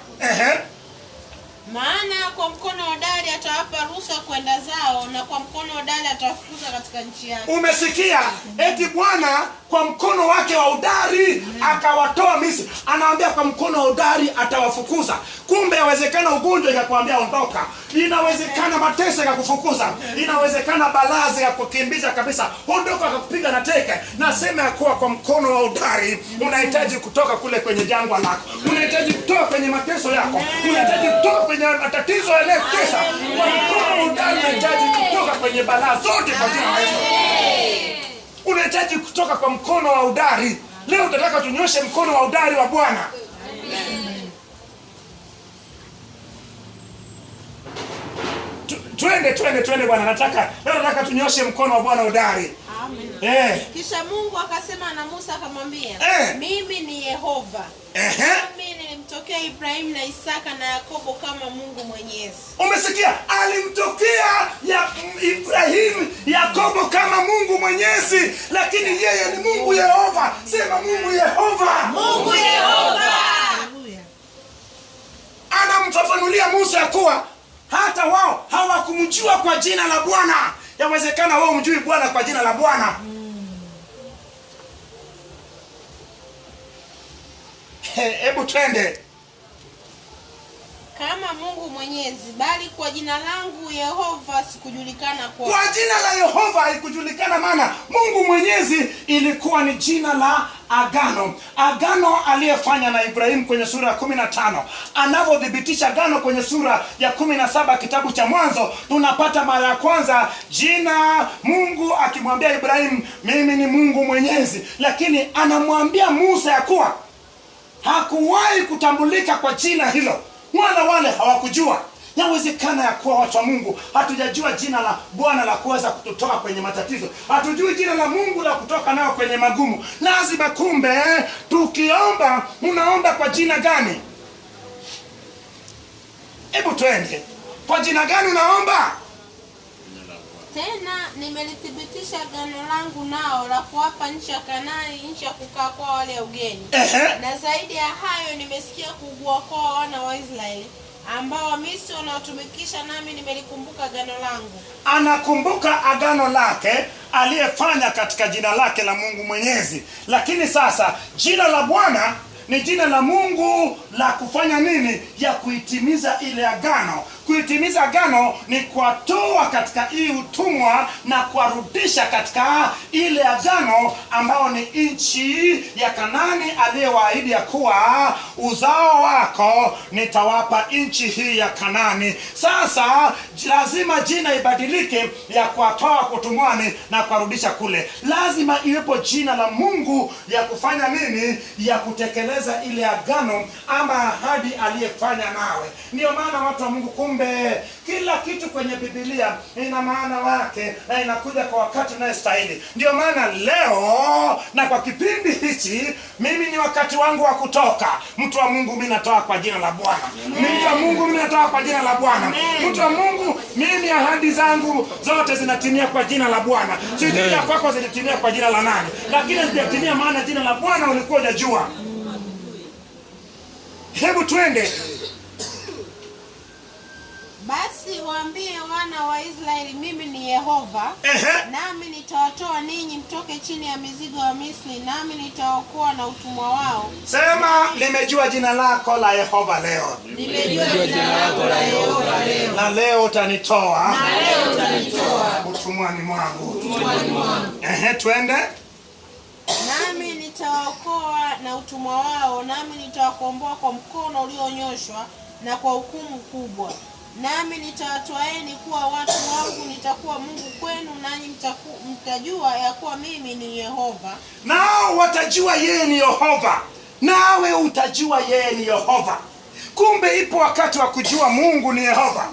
Maana kwa mkono hodari atawapa ruhusa kwenda zao, na kwa mkono hodari atawafukuza katika nchi yake. Umesikia? Eti Bwana kwa mkono wake wa hodari akawatoa Misri. Anawaambia kwa mkono hodari atawafukuza. Kumbe yawezekana ugonjwa ikakwambia ondoka. Inawezekana mateso yakakufukuza. Inawezekana balaa yakukimbiza kabisa. Ondoka akakupiga na teke. Nasema ya kuwa kwa mkono wa hodari unahitaji kutoka kule kwenye jangwa lako. Unahitaji kutoka kwenye mateso yako. Unahitaji kutoka kwenye matatizo yanayokutesa. Kwa mkono wa hodari unahitaji kutoka kwenye balaa zote kwa jina la Yesu. Unahitaji kutoka kwa mkono wa hodari. Leo tunataka tunyoshe mkono wa hodari wa Bwana. Twende Bwana, nataka tunyoshe mkono wa Bwana hodari. Amen. Kisha Mungu akasema na Musa akamwambia, mimi ni Yehova. Mimi nilimtokea Ibrahimu na Isaka na Yakobo kama Mungu Mwenyezi. Umesikia? Alimtokea Ibrahimu, Yakobo kama Mungu Mwenyezi, lakini yeye ni Mungu Yehova. Sema Mungu Yehova. Mungu Yehova. Anamfafanulia Musa kuwa hata wao hawakumjua kwa jina la Bwana. Yawezekana wao mjui Bwana kwa jina la Bwana. Hebu twende. Kama Mungu Mwenyezi, bali kwa jina langu Yehova sikujulikana kwa. Kwa jina la Yehova haikujulikana, maana Mungu Mwenyezi ilikuwa ni jina la agano. Agano aliyefanya na Ibrahimu kwenye sura ya 15. Anavyothibitisha agano kwenye sura ya 17 kitabu cha Mwanzo, tunapata mara ya kwanza jina Mungu akimwambia Ibrahimu, mimi ni Mungu Mwenyezi. Lakini anamwambia Musa ya kuwa hakuwahi kutambulika kwa jina hilo. Wale hawakujua. Yawezekana ya kuwa watu wa Mungu hatujajua jina la Bwana la kuweza kututoa kwenye matatizo. Hatujui jina la Mungu la kutoka nao kwenye magumu. Lazima kumbe tukiomba, unaomba kwa jina gani? Hebu twende. Kwa jina gani unaomba? Tena nimelithibitisha agano langu nao la kuwapa nchi ya Kanaani, nchi ya kukaa kwa wale ugeni. Na zaidi ya hayo nimesikia kuugua kwa wana wa Israeli ambao Wamisri wanaotumikisha, nami nimelikumbuka agano langu. Anakumbuka agano lake aliyefanya katika jina lake la Mungu Mwenyezi. Lakini sasa jina la Bwana ni jina la Mungu la kufanya nini? Ya kuitimiza ile agano. Kuitimiza agano ni kuwatoa katika hii utumwa na kuwarudisha katika ile agano ambao ni nchi ya Kanaani, aliyewaahidi ya kuwa uzao wako nitawapa nchi hii ya Kanaani. Sasa lazima jina ibadilike ya kuwatoa utumwani na kuwarudisha kule. Lazima iwepo jina la Mungu ya kufanya nini? Ya kutekeleza kutekeleza ile agano ama ahadi aliyefanya nawe. Ndio maana watu wa Mungu, kumbe kila kitu kwenye Biblia ina maana wake na inakuja kwa wakati unayostahili. Ndio maana leo na kwa kipindi hichi, mimi ni wakati wangu wa kutoka. Mtu wa Mungu, mimi natoa kwa jina la Bwana. Mtu wa Mungu, mimi natoa kwa jina la Bwana. Mtu wa Mungu, mimi ahadi zangu zote zinatimia kwa jina la Bwana. Sijui ya kwako zinatimia kwa jina la nani, lakini zinatimia maana jina la Bwana ulikuwa unajua. Hebu twende. Basi waambie wana wa Israeli, mimi ni Yehova, nami nitawatoa ninyi mtoke chini ya mizigo ya Misri, nami nitawaokoa na utumwa wao. Sema, nimejua jina lako la Yehova leo. Nimejua jina lako la Yehova leo. Na leo utanitoa. Na leo utanitoa utumwani mwangu. utumwani mwangu. Twende. Nami nitawaokoa na utumwa wao, nami nitawakomboa kwa mkono ulionyoshwa na kwa hukumu kubwa. Nami nitawatoaeni kuwa watu wangu, nitakuwa Mungu kwenu, nanyi mtajua ya kuwa mimi ni Yehova. Nao watajua yeye ni Yehova, nawe utajua yeye ni Yehova. Kumbe ipo wakati wa kujua Mungu ni Yehova.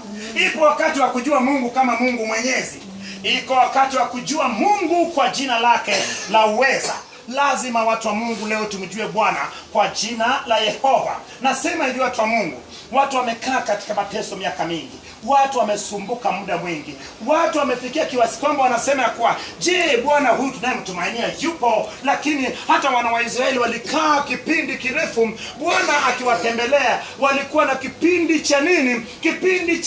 Ipo wakati wa kujua Mungu kama Mungu Mwenyezi. Iko wakati wa kujua Mungu kwa jina lake la uweza. Lazima watu wa Mungu leo tumjue Bwana kwa jina la Yehova. Nasema hivi, watu wa Mungu, watu wamekaa katika mateso miaka mingi. Watu wamesumbuka muda mwingi. Watu wamefikia kiwasi kwamba wanasema ya kuwa, je, Bwana huyu tunayemtumainia yupo? Lakini hata wana wa Israeli walikaa kipindi kirefu Bwana akiwatembelea. Walikuwa na kipindi cha nini? Kipindi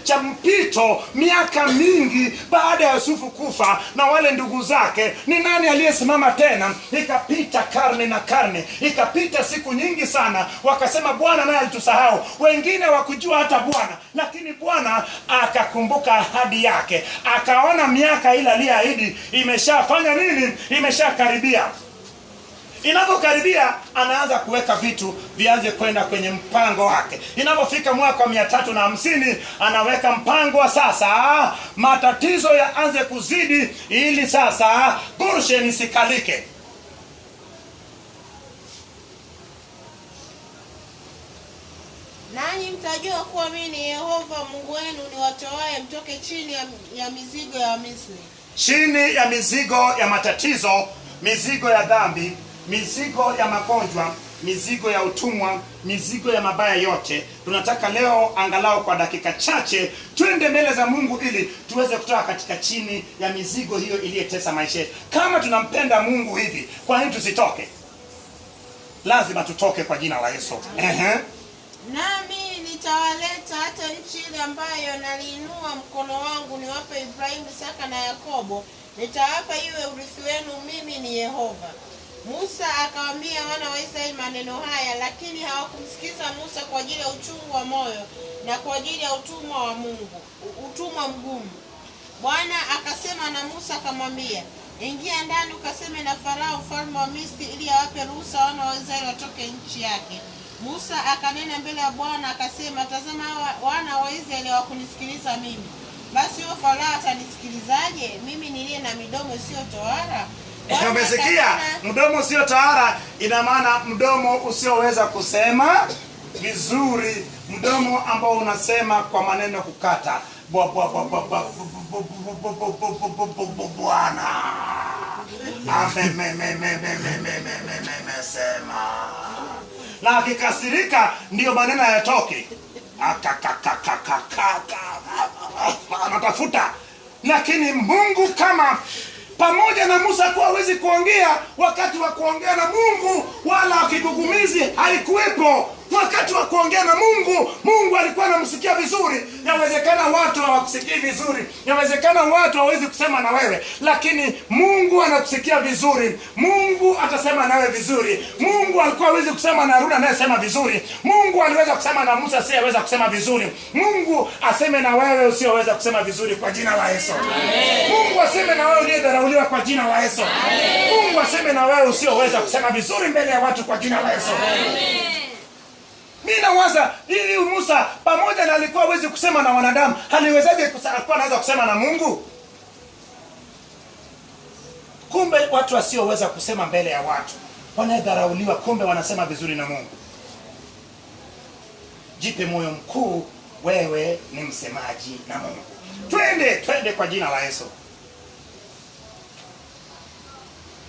cha mpito, miaka mingi baada ya Yusufu kufa na wale ndugu zake. Ni nani aliyesimama tena? Ikapita karne na karne, ikapita siku nyingi sana. Wakasema Bwana naye alitusahau. Wengine wakujua hata Bwana, lakini Bwana akakumbuka ahadi yake. Akaona miaka ile aliyoahidi imeshafanya nini? Imeshakaribia. Inapokaribia anaanza kuweka vitu vianze kwenda kwenye mpango wake. Inapofika mwaka 350 anaweka mpango wa sasa matatizo yaanze kuzidi, ili sasa Goshen isikalike. Nanyi mtajua kuwa mimi ni Yehova Mungu wenu, niwatoaye mtoke chini ya mizigo ya Misri. Chini ya mizigo ya matatizo, mizigo ya dhambi, mizigo ya magonjwa, mizigo ya utumwa, mizigo ya mabaya yote. Tunataka leo angalau kwa dakika chache twende mbele za Mungu ili tuweze kutoka katika chini ya mizigo hiyo iliyotesa maisha yetu. Kama tunampenda Mungu hivi, kwa nini tusitoke? Lazima tutoke kwa jina la Yesu. Nami nitawaleta hata nchi ile ambayo naliinua mkono wangu niwape Ibrahimu, Isaka na Yakobo. Nitawapa iwe urithi wenu. Mimi ni Yehova. Musa akawaambia wana wa Israeli maneno haya, lakini hawakumsikiza Musa kwa ajili ya uchungu wa moyo na kwa ajili ya utumwa mgumu. Bwana akasema na Musa akamwambia, ingia ndani ukaseme na Farao mfalme wa Misri ili awape ruhusa wana wa Israeli watoke nchi yake. Musa akanena mbele ya Bwana akasema, tazama wana wa Israeli hawakunisikiliza mimi. Basi huyo Farao atanisikilizaje, mimi niliye na midomo isiyo tohara? Umesikia? Mdomo usio tohara ina maana mdomo usioweza kusema vizuri, mdomo ambao unasema kwa maneno kukata. Bwana amesema, na akikasirika ndio maneno hayatoki. Anatafuta. Lakini Mungu, kama pamoja na Musa kuwa hawezi kuongea, wakati wa kuongea na Mungu wala kigugumizi haikuwepo. Wakati wa kuongea na Mungu, Mungu alikuwa anamsikia vizuri. Yawezekana watu hawakusikii vizuri, yawezekana watu hawezi kusema na wewe, lakini Mungu anakusikia vizuri. Mungu atasema nawe vizuri. Mungu alikuwa hawezi kusema na Haruna anayesema vizuri. Mungu aliweza kusema na Musa asiyeweza kusema vizuri. Mungu aseme na wewe usiyoweza kusema vizuri kwa jina la Yesu. Amen. Mungu aseme na wewe uliyedharauliwa kwa jina la Yesu. Amen. Mungu aseme na wewe usiyoweza kusema vizuri mbele ya watu kwa jina la Yesu. Amen. Mimi nawaza hivi, Musa pamoja na alikuwa hawezi kusema na wanadamu, aliwezaje alikuwa anaweza kusema na Mungu? Kumbe watu wasioweza kusema mbele ya watu wanadharauliwa, kumbe wanasema vizuri na Mungu. Jipe moyo mkuu, wewe ni msemaji na Mungu. Twende kwa jina la Yesu.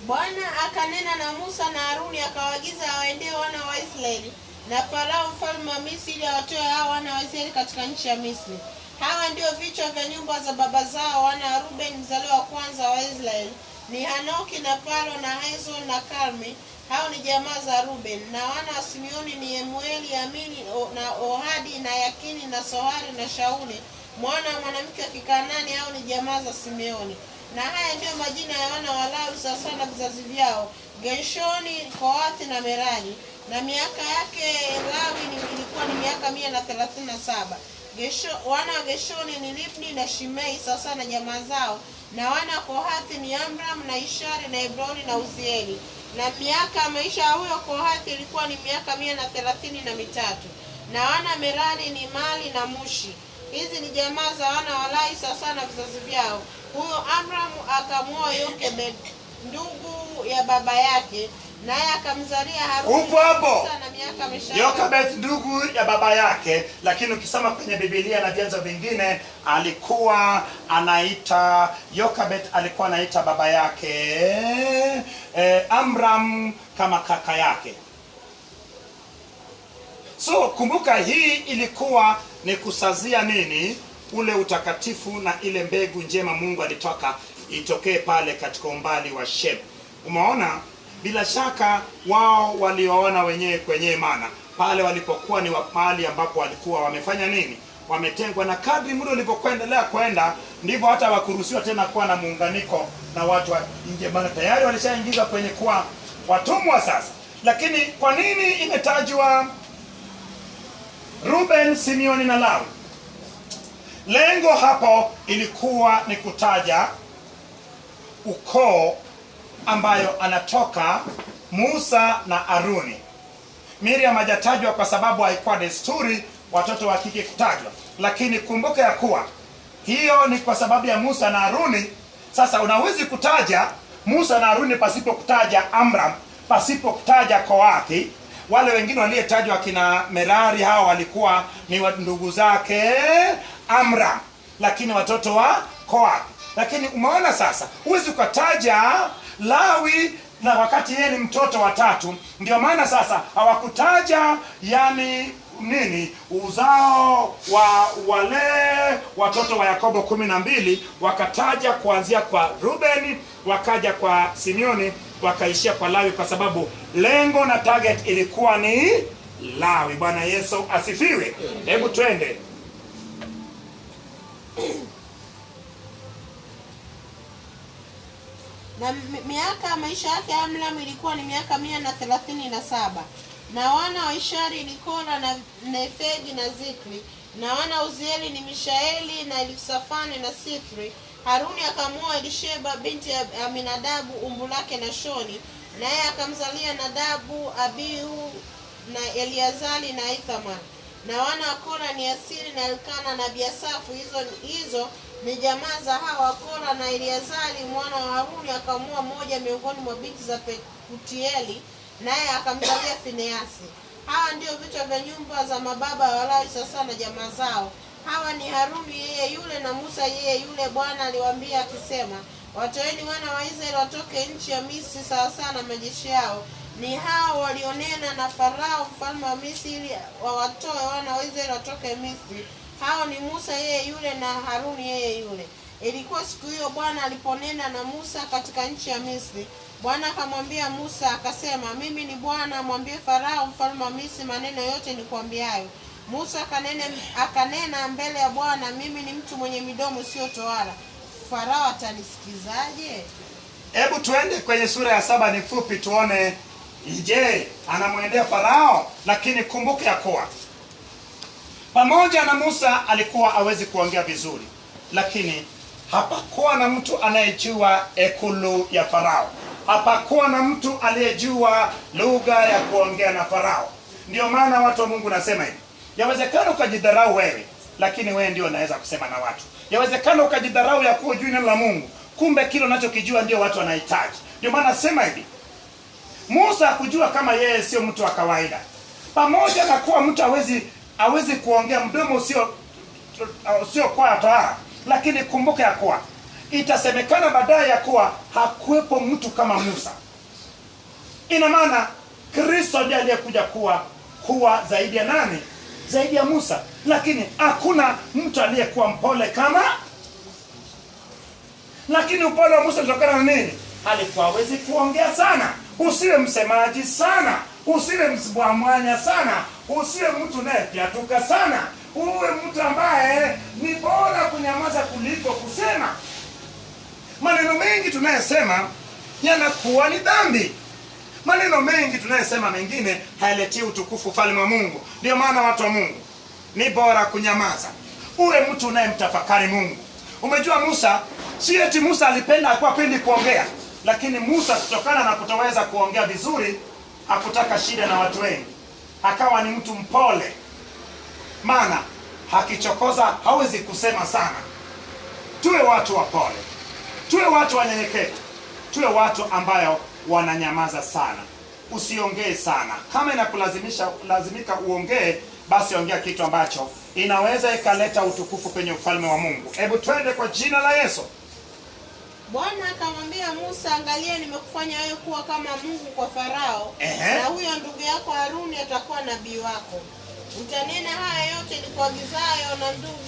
Bwana akanena na Musa na Haruni, akawaagiza waendee wana wa Israeli na Farao mfalme wa Misri, ili awatoe hao wana wa Israeli katika nchi ya Misri. Hawa ndio vichwa vya nyumba za baba zao. Wana wa Rubeni mzaliwa wa kwanza wa Israeli ni Hanoki na Palo na Hezron na Karmi. Hao ni jamaa za Ruben. Na wana wa Simeoni ni Yemueli, Amini na Ohadi na Yakini na Sohari na Shauli mwana wa mwanamke wa Kikanani. Hao ni jamaa za Simeoni. Na haya ndio majina ya wana wa Lawi sawasawa na vizazi vyao: Gershoni, Kohathi na Merari. Na miaka yake Lawi ilikuwa ni miaka 137. Wana wa Gershoni ni Libni na Shimei sawasawa na jamaa zao. Na wana wa Kohathi ni Amram na Ishari na Hebroni na Uzieli. Na miaka ya maisha ya huyo Kohathi ilikuwa ni miaka 133. Na wana Merari ni Mali na Mushi. Hizi ni jamaa za wana wa Lawi sawasawa na vizazi vyao. Huyo Amram akamwoa Yokebed ndugu ya baba yake, naye akamzalia Haruni. Upo hapo. Yokebed ndugu ya baba yake, lakini ukisoma kwenye Biblia na vyanzo vingine alikuwa anaita Yokebed, alikuwa anaita baba yake Amram kama kaka yake. So kumbuka, hii ilikuwa ni kusazia nini? Ule utakatifu na ile mbegu njema Mungu alitaka itokee pale katika umbali wa Shem. Umeona, bila shaka wao walioona wenyewe kwenye maana pale walipokuwa ni mahali ambapo walikuwa wamefanya nini? Wametengwa. Na kadri muda ulipokuendelea kwenda, ndivyo hata wakuruhusiwa tena kuwa na muunganiko na watu wa nje, maana tayari walishaingizwa kwenye kuwa watumwa sasa. Lakini kwa nini imetajwa Ruben, Simeoni na Lawi? Lengo hapo ilikuwa ni kutaja ukoo ambayo anatoka Musa na Haruni. Miriam hajatajwa kwa sababu haikuwa desturi watoto wa kike kutajwa, lakini kumbuka ya kuwa hiyo ni kwa sababu ya Musa na Haruni. Sasa unawezi kutaja Musa na Haruni pasipo kutaja Amram, pasipo kutaja Kohathi. Wale wengine waliotajwa kina Merari, hao walikuwa ni ndugu zake Amram, lakini watoto wa Kohathi. Lakini umeona sasa, huwezi ukataja Lawi na wakati yeye ni mtoto wa tatu. Ndio maana sasa hawakutaja yani nini, uzao wa wale watoto wa Yakobo 12, wakataja kuanzia kwa Rubeni, wakaja kwa Simeoni, wakaishia kwa Lawi, kwa sababu lengo na target ilikuwa ni Lawi. Bwana Yesu asifiwe. Hebu twende. Na miaka ya maisha yake Amram ilikuwa ni miaka 137. Na wana wa Ishari ni Kora na Nefegi na Zikri. Na wana Uzieli ni Mishaeli na Elisafani na Sifri. Haruni akamwoa Elisheba binti ya Aminadabu umbu lake na Shoni, naye akamzalia Nadabu, Abihu na Eliazali na Ithamar. Na wana wa Kora ni Asiri na Elkana na Biasafu. Hizo ni jamaa za hawa. Kora na Eliazali mwana wa Haruni akamwoa moja miongoni mwa binti za Pekutieli, naye akamzalia Fineasi. Hawa ndio vichwa vya nyumba za mababa wa Lawi sasa na jamaa zao. Hawa ni Haruni yeye yule na Musa yeye yule. Bwana aliwaambia akisema, watoeni wana wa Israeli watoke nchi ya Misri sawasawa na majeshi yao. Ni hao walionena na Farao mfalme wa Misri ili wawatoe wana wa Israeli watoke Misri. Hao ni Musa yeye yule na Haruni yeye yule. Ilikuwa siku hiyo Bwana aliponena na Musa katika nchi ya Misri. Bwana akamwambia Musa akasema, mimi ni Bwana, mwambie Farao mfalme wa Misri maneno yote nikuambiayo. Musa akanena mbele ya Bwana, mimi ni mtu mwenye midomo isiyotoara, Farao atanisikizaje? Hebu tuende kwenye sura ya 7, ni fupi, tuone je, anamwendea Farao. Lakini kumbuka ya kuwa pamoja na Musa alikuwa hawezi kuongea vizuri, lakini hapakuwa na mtu anayejua ekulu ya Farao. Hapakuwa na mtu aliyejua lugha ya kuongea na Farao. Ndio maana watu wa Mungu nasema hivi, yawezekana ukajidharau wewe, lakini wewe ndio unaweza kusema na watu. Yawezekana ukajidharau ya kuwa juu neno la Mungu, kumbe kile unachokijua ndio watu wanahitaji. Ndio maana nasema hivi, Musa hakujua kama yeye sio mtu wa kawaida. Pamoja na kuwa mtu hawezi kuongea, mdomo sio kwa tohara, lakini kumbuka ya kuwa itasemekana baadaye ya kuwa hakuwepo mtu kama Musa. Ina maana Kristo ndiye aliyekuja kuwa zaidi ya nani? Zaidi ya Musa. Lakini hakuna mtu aliyekuwa mpole kama. Lakini upole wa Musa ulitokana na nini? Alikuwa hawezi kuongea sana. Usiwe msemaji sana, usiwe msibwamwanya sana, usiwe mtu unayepyatuka sana. Uwe mtu ambaye ni bora kunyamaza kuliko kusema. Maneno mengi tunayosema yanakuwa ni dhambi. Maneno mengi tunayosema mengine hayaletii utukufu ufalme wa Mungu. Ndio maana watu wa Mungu ni bora kunyamaza. Uwe mtu unayemtafakari Mungu. Umejua Musa, si eti Musa alikuwa pendi kuongea, lakini Musa kutokana na kutoweza kuongea vizuri hakutaka shida na watu wengi. Akawa ni mtu mpole. Maana hakichokoza hawezi kusema sana. Tuwe watu wapole. Tuwe watu wanyenyekevu. Tuwe watu ambayo wananyamaza sana. Usiongee sana. Kama lazimika uongee, basi ongea kitu ambacho inaweza ikaleta utukufu kwenye ufalme wa Mungu. Hebu twende kwa jina la Yesu. Bwana akamwambia Musa, angalia nimekufanya wewe kuwa kama Mungu kwa Farao. Na huyo ndugu yako Haruni atakuwa nabii wako. Utanena haya yote nikuagizayo, na ndugu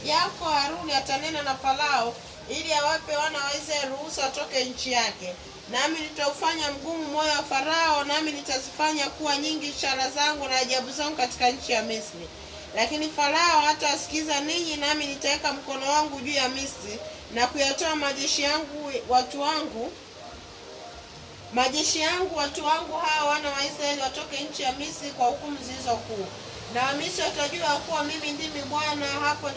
yako Haruni atanena na Farao ili awape wana wa Israeli ruhusa watoke nchi yake. Nami nitaufanya mgumu moyo wa Farao, nami nitazifanya kuwa nyingi ishara zangu na ajabu zangu katika nchi ya Misri. Lakini Farao hatawasikiza ninyi, nami nitaweka mkono wangu juu ya Misri na kuyatoa majeshi yangu watu wangu hao wana wa Israeli watoke nchi ya Misri kwa hukumu zilizokuu. Na Wamisri watajua kuwa mimi ndimi Bwana hapo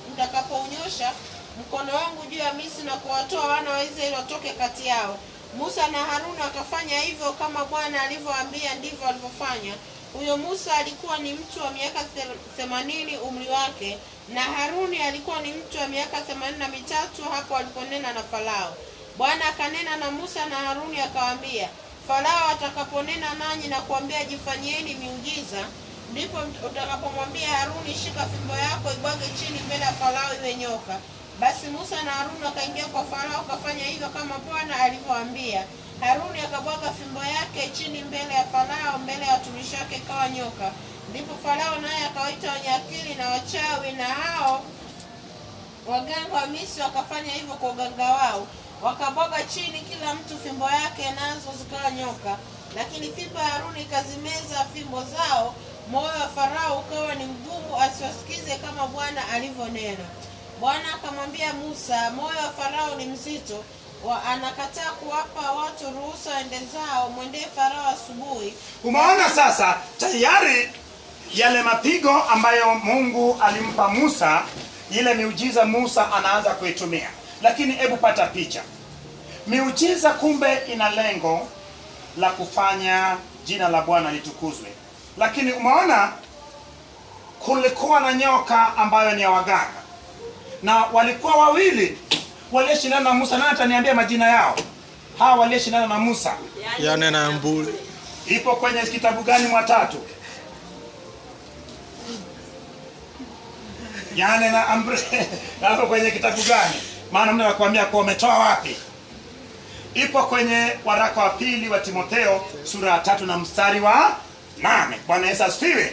nitakapounyosha mkono wangu juu ya Misri na kuwatoa wana wa Israeli watoke kati yao. Musa na Haruni wakafanya hivyo kama Bwana alivyowaambia, ndivyo walivyofanya. Huyo Musa alikuwa ni mtu wa miaka 80 umri wake, na Haruni alikuwa ni mtu wa miaka 83 hapo aliponena na Farao. Bwana akanena na Musa na Haruni akawaambia, Farao atakaponena nanyi na kuambia jifanyieni miujiza, ndipo utakapomwambia Haruni, shika fimbo yako ibwage chini mbele ya Farao iwe nyoka. Basi Musa na Haruni wakaingia kwa Farao wakafanya hivyo kama Bwana alivyowaambia. Haruni akabwaga fimbo yake chini mbele ya Farao, mbele ya watumishi wake ikawa nyoka. Ndipo Farao naye akawaita wenye akili na wachawi, na hao waganga wa Misri wakafanya hivyo kwa uganga wao. Wakabwaga chini kila mtu fimbo yake, nazo zikawa nyoka. Lakini fimbo ya Haruni ikazimeza fimbo zao. Moyo wa Farao ukawa ni mgumu asiwasikize kama Bwana alivyonena. Bwana akamwambia Musa, moyo wa Farao ni mzito, anakataa kuwapa watu ruhusa waende zao. Mwendee Farao asubuhi. Umeona sasa tayari yale mapigo ambayo Mungu alimpa Musa, ile miujiza Musa anaanza kuitumia. Lakini hebu pata picha. Miujiza kumbe ina lengo la kufanya jina la Bwana litukuzwe. Lakini umeona kulikuwa na nyoka ambayo ni ya waganga. Na walikuwa wawili walioshindana na Musa. Nani ataniambia majina yao? Hawa walioshindana na Musa. Yane na Ambule. Ipo kwenye kitabu gani mwa tatu? Yane na Ambule. Hapo kwenye kitabu gani? Maana mimi nakwambia kwa umetoa wapi? Ipo kwenye waraka wa pili wa Timotheo sura ya 3 na mstari wa 8. Bwana Yesu asifiwe.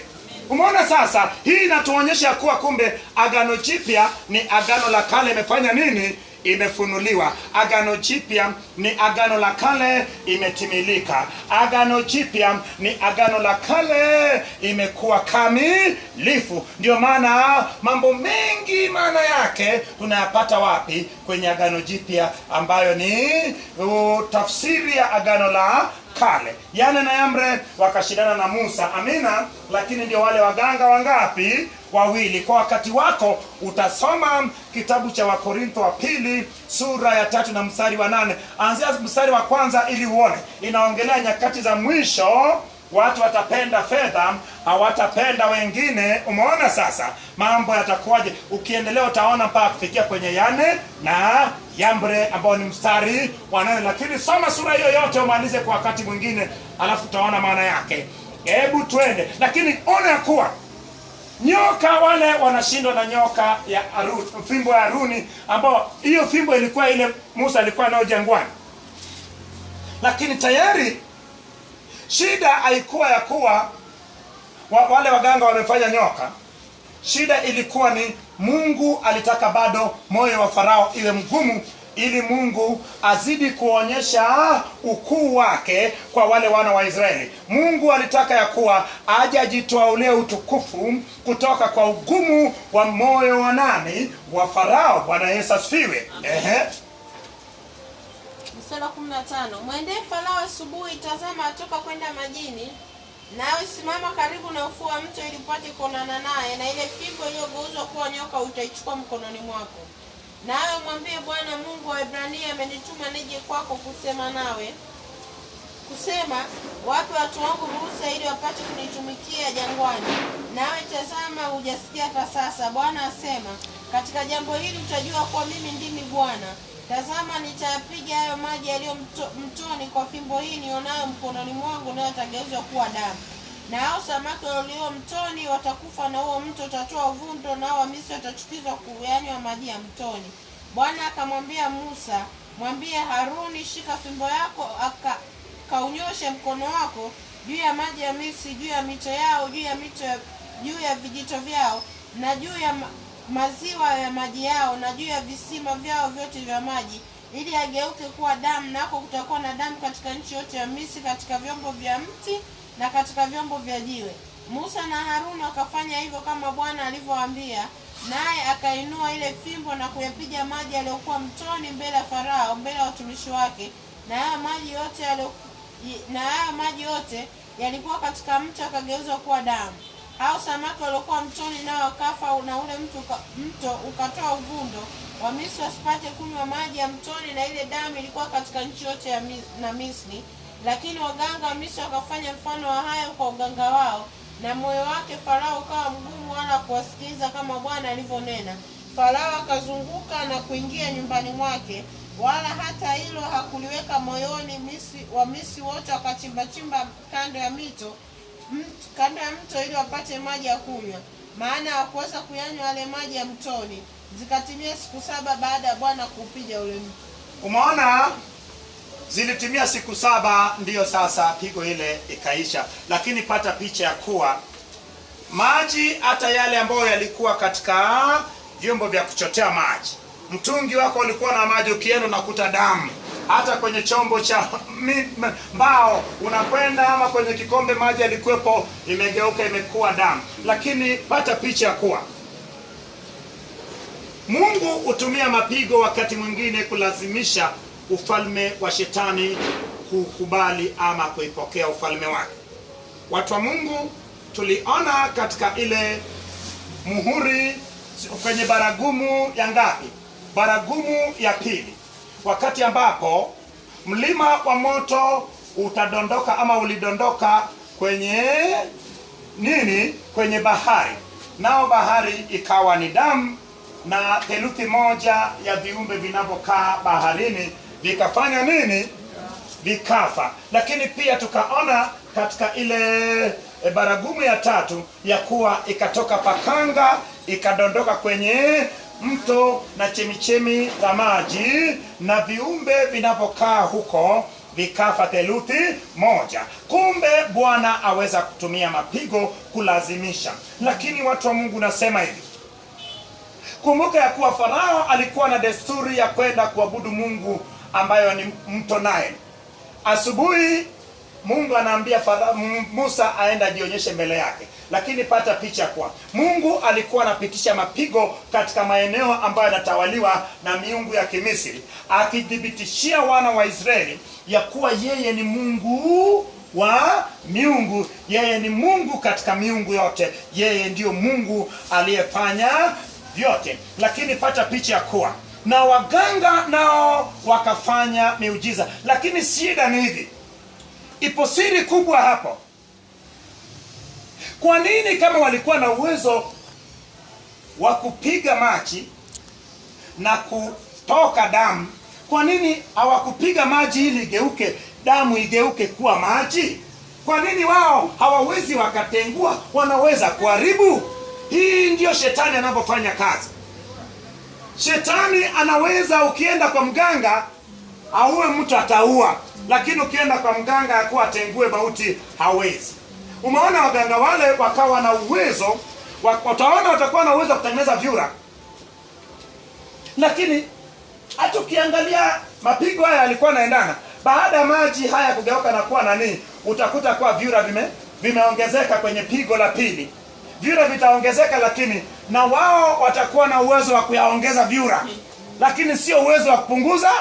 Umeona sasa, hii inatuonyesha kuwa kumbe agano jipya ni agano la kale imefanya nini? Imefunuliwa. Agano jipya ni agano la kale imetimilika. Agano jipya ni agano la kale imekuwa kamilifu. Ndio maana mambo mengi maana yake tunayapata wapi? Kwenye agano jipya ambayo ni tafsiri ya agano la kale. Yane na Yambre wakashindana na Musa. Amina. Lakini ndio wale waganga wangapi? Wawili. Kwa wakati wako utasoma kitabu cha Wakorintho wa pili sura ya 3 na mstari wa 8. Anzia mstari wa kwanza ili uone. Inaongelea nyakati za mwisho watu watapenda fedha, hawatapenda wengine. Umeona sasa mambo yatakuwaje? Ukiendelea utaona mpaka kufikia kwenye Yane na Yambre ambao ni mstari wa 8. Lakini soma sura hiyo yote umalize kwa wakati mwingine, alafu utaona maana yake. Hebu twende. Lakini ona kuwa nyoka wale wanashindwa na nyoka ya Aruni, fimbo ya Aruni, ambao hiyo fimbo ilikuwa ile Musa alikuwa nayo jangwani. Lakini tayari shida haikuwa ya kuwa wale waganga wamefanya nyoka. Shida ilikuwa ni Mungu alitaka bado moyo wa Farao iwe mgumu, ili Mungu azidi kuonyesha ukuu wake kwa wale wana wa Israeli. Mungu alitaka ya kuwa aje ajitoa ule utukufu kutoka kwa ugumu wa moyo wa nani? Wa Farao. Bwana Yesu asifiwe. Mstari 15. Mwendee Farao asubuhi, tazama atoka kwenda majini, nawe simama karibu na ufuo wa mto ili upate kuonana naye, na ile fimbo iliyogeuzwa kuwa nyoka utaichukua mkononi mwako. Nawe mwambie, Bwana Mungu wa Ibrania amenituma nije kwako kusema nawe, kusema wape watu wangu ruhusa ili wapate kunitumikia jangwani. Nawe tazama, hujasikia hata sasa. Bwana asema, katika jambo hili utajua kuwa mimi ndimi Bwana. Tazama, nitayapiga hayo maji yaliyo mtoni kwa fimbo hii nionayo mkononi mwangu, nayo yatageuzwa kuwa damu. Na hao samaki walio mtoni watakufa, na huo mto utatoa uvundo, na hao Wamisri watachukizwa kuyanywa maji ya mtoni. Bwana akamwambia Musa, mwambie Haruni, shika fimbo yako, kaunyoshe mkono wako juu ya maji ya Misri, juu ya mito yao, juu ya vijito vyao, na juu ya maziwa ya maji yao, na juu ya visima vyao vyote vya maji, ili ageuke kuwa damu. Nako kutakuwa na damu katika nchi yote ya Misri, katika vyombo vya mti na katika vyombo vya jiwe. Musa na Haruni wakafanya hivyo kama Bwana alivyowaambia, naye akainua ile fimbo na kuyapiga maji yaliyokuwa mtoni mbele ya Farao, mbele ya watumishi wake, na haya maji yote yalikuwa katika mto akageuzwa kuwa damu. Hao samaki waliokuwa mtoni nao wakafa, na ule mto ukatoa uvundo, Wamisri wasipate kunywa maji ya mtoni, na ile damu ilikuwa katika nchi yote ya Misri. Lakini waganga wa Misri wakafanya mfano wa hayo kwa uganga wao, na moyo wake Farao ukawa mgumu, wala kuwasikiliza kama Bwana alivyonena. Farao akazunguka na kuingia nyumbani mwake, wala hata hilo hakuliweka moyoni. Wamisri wote wakachimba kando ya mto ili wapate maji ya kunywa, maana hawakuweza kuyanywa yale maji ya mtoni. Zikatimia siku 7 baada ya Bwana kuupiga ule mto. Umeona, zilitimia siku 7, ndiyo sasa pigo ile ikaisha. Lakini pata picha ya kuwa maji hata yale ambayo yalikuwa katika vyombo vya kuchotea maji, mtungi wako ulikuwa na maji, ukienda unakuta damu. Hata kwenye chombo cha mbao unakwenda, ama kwenye kikombe maji yalikuwepo, imegeuka imekuwa damu. Lakini pata picha ya kuwa Mungu hutumia mapigo wakati mwingine kulazimisha ufalme wa shetani kukubali ama kuipokea ufalme wake. Watu wa Mungu tuliona katika ile muhuri kwenye baragumu ya ngapi? Baragumu ya pili, wakati ambapo mlima wa moto utadondoka ama ulidondoka kwenye nini? Kwenye bahari. Nao bahari ikawa ni damu, na theluthi moja ya viumbe vinavyokaa baharini vikafanya nini? Vikafa. Lakini pia tukaona katika ile baragumu ya tatu ya kuwa ikatoka pakanga ikadondoka kwenye mto na chemichemi za maji, na viumbe vinavyokaa huko vikafa theluthi moja. Kumbe Bwana aweza kutumia mapigo kulazimisha. Lakini watu wa Mungu nasema hivi, kumbuka ya kuwa Farao alikuwa na desturi ya kwenda kuabudu Mungu ambayo ni mto Nile. Asubuhi Mungu anaambia Musa aenda jionyeshe mbele yake. Lakini pata picha kwa Mungu alikuwa anapitisha mapigo katika maeneo ambayo yanatawaliwa na miungu ya Kimisri, akidhibitishia wana wa Israeli ya kuwa yeye ni Mungu wa miungu, yeye ni Mungu katika miungu yote, yeye ndiyo Mungu aliyefanya vyote. Lakini pata picha kuwa na waganga nao wakafanya miujiza. Lakini shida ni hivi, ipo siri kubwa hapo. Kwa nini kama walikuwa na uwezo wa kupiga maji na kutoka damu, kwa nini hawakupiga maji ili igeuke damu, igeuke kuwa maji? Kwa nini wao hawawezi wakatengua? Wanaweza kuharibu. Hii ndio shetani anapofanya kazi. Shetani anaweza, ukienda kwa mganga auwe mtu ataua, lakini ukienda kwa mganga akuwa atengue mauti hawezi. Umeona waganga wale wakawa na uwezo, utaona watakuwa na uwezo kutengeneza vyura, lakini hata ukiangalia mapigo haya yalikuwa naendana. Baada ya maji haya kugeuka na kuwa nani, utakuta kwa vyura vimeongezeka kwenye pigo la pili. Vyura vitaongezeka, lakini na wao watakuwa na uwezo wa kuyaongeza vyura, lakini sio uwezo wa kupunguza.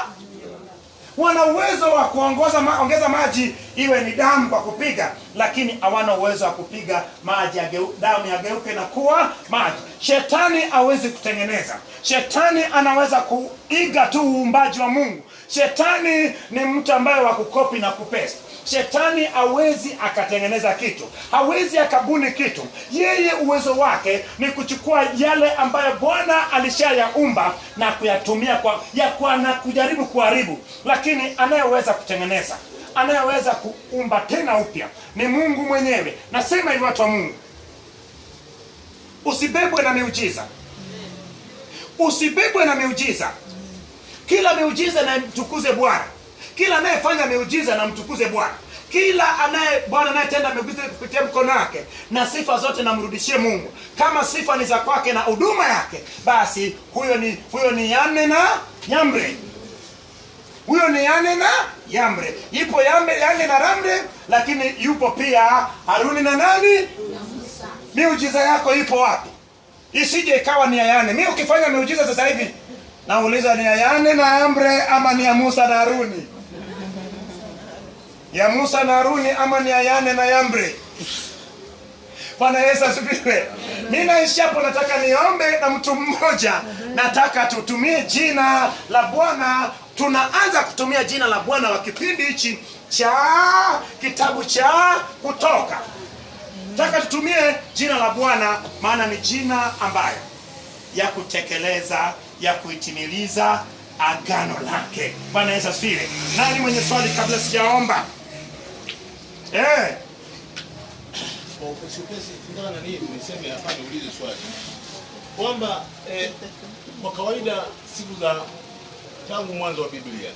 Wana uwezo wa kuongeza maji iwe ni damu kwa kupiga, lakini hawana uwezo wa kupiga maji damu yageuke na kuwa maji. Shetani hawezi kutengeneza. Shetani anaweza kuiga tu uumbaji wa Mungu. Shetani ni mtu ambaye wa kukopi na kupesta. Shetani hawezi akatengeneza kitu, hawezi akabuni kitu. Yeye uwezo wake ni kuchukua yale ambayo Bwana alishayaumba na kuyatumia na kujaribu kuharibu. Lakini anayeweza kutengeneza, anayeweza kuumba tena upya ni Mungu mwenyewe. Nasema hivi, watu wa Mungu, usibebwe na miujiza. Usibebwe na miujiza. Kila miujiza na mtukuze Bwana. Kila anayefanya miujiza na mtukuze Bwana. Kila Bwana anayetenda miujiza kupitia mkono wake, na sifa zote namrudishie Mungu. Kama sifa ni za kwake na huduma yake, basi huyo ni Yane na Yambre. Huyo ni Yane na Yambre. Ipo Yane na Yambre, lakini yupo pia Haruni na nani? Na Musa. Miujiza yako ipo wapi? Isije ikawa ni ya Yane. Mimi ukifanya miujiza sasa hivi nauliza ni ya Yane na Yambre ama ni ya Musa na Haruni? Ya Musa na Haruni ama ni ya Yane na Yambre? Bwana Yesu asifiwe. Mimi naishi hapo, nataka niombe na mtu mmoja. Nataka tutumie jina la Bwana. Tunaanza kutumia jina la Bwana wa kipindi hichi cha kitabu cha Kutoka. Nataka tutumie jina la Bwana, maana ni jina ambayo ya kutekeleza, ya kuitimiliza agano lake. Bwana Yesu asifiwe. Nani mwenye swali kabla sijaomba? Niseme hapa niulize swali kwamba kwa kawaida siku za tangu mwanzo wa Biblia,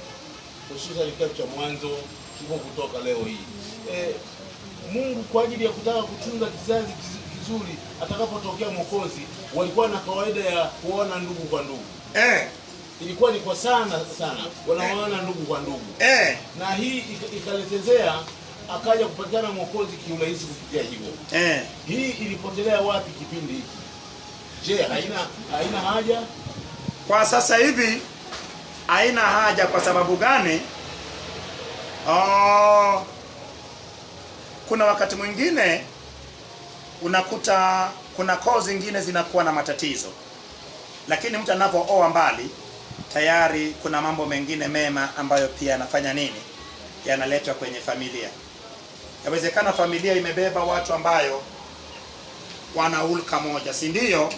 hususan kitabu cha Mwanzo kipo Kutoka leo hii, Mungu kwa ajili ya kutaka kutunza kizazi kizuri atakapotokea Mwokozi, walikuwa na kawaida ya kuona ndugu kwa ndugu. Ilikuwa ni kwa sana wanaoana ndugu kwa ndugu. Na hii ikaletezea akaja kupatikana Mwokozi kiurahisi kupitia hivyo. Hii ilipotelea wapi kipindi hiki? Je, haina haja? Kwa sasa hivi haina haja. Kwa sababu gani? Kuna wakati mwingine unakuta kuna koo zingine zinakuwa na matatizo, lakini mtu anapooa mbali tayari kuna mambo mengine mema ambayo pia yanafanya nini, yanaletwa kwenye familia. Yawezekana familia imebeba watu ambayo wana hulka moja, si ndio?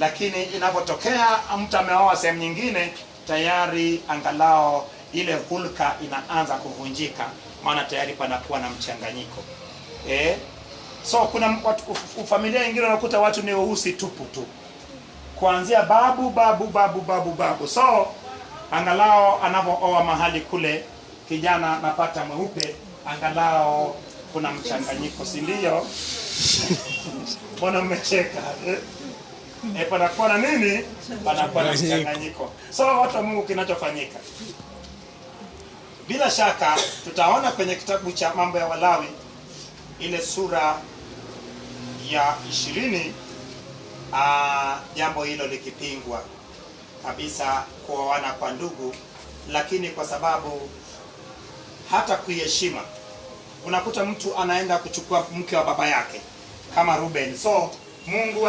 Lakini inapotokea mtu ameoa sehemu nyingine, tayari angalao ile hulka inaanza kuvunjika, maana tayari panakuwa na mchanganyiko. So kuna familia nyingine unakuta watu ni weusi tupu tu, kuanzia babu. So angalao anapooa mahali kule kijana napata mweupe, angalao kuna mchanganyiko, si ndio? Mbona mmecheka? Panakuwa na nini? Panakuwa na mchanganyiko. So watu wa Mungu, kinachofanyika bila shaka tutaona kwenye kitabu cha Mambo ya Walawi ile sura ya 20, jambo hilo likipingwa kabisa, kuoana kwa ndugu. Lakini kwa sababu hata kuiheshima, unakuta mtu anaenda kuchukua mke wa baba yake kama Ruben. So Mungu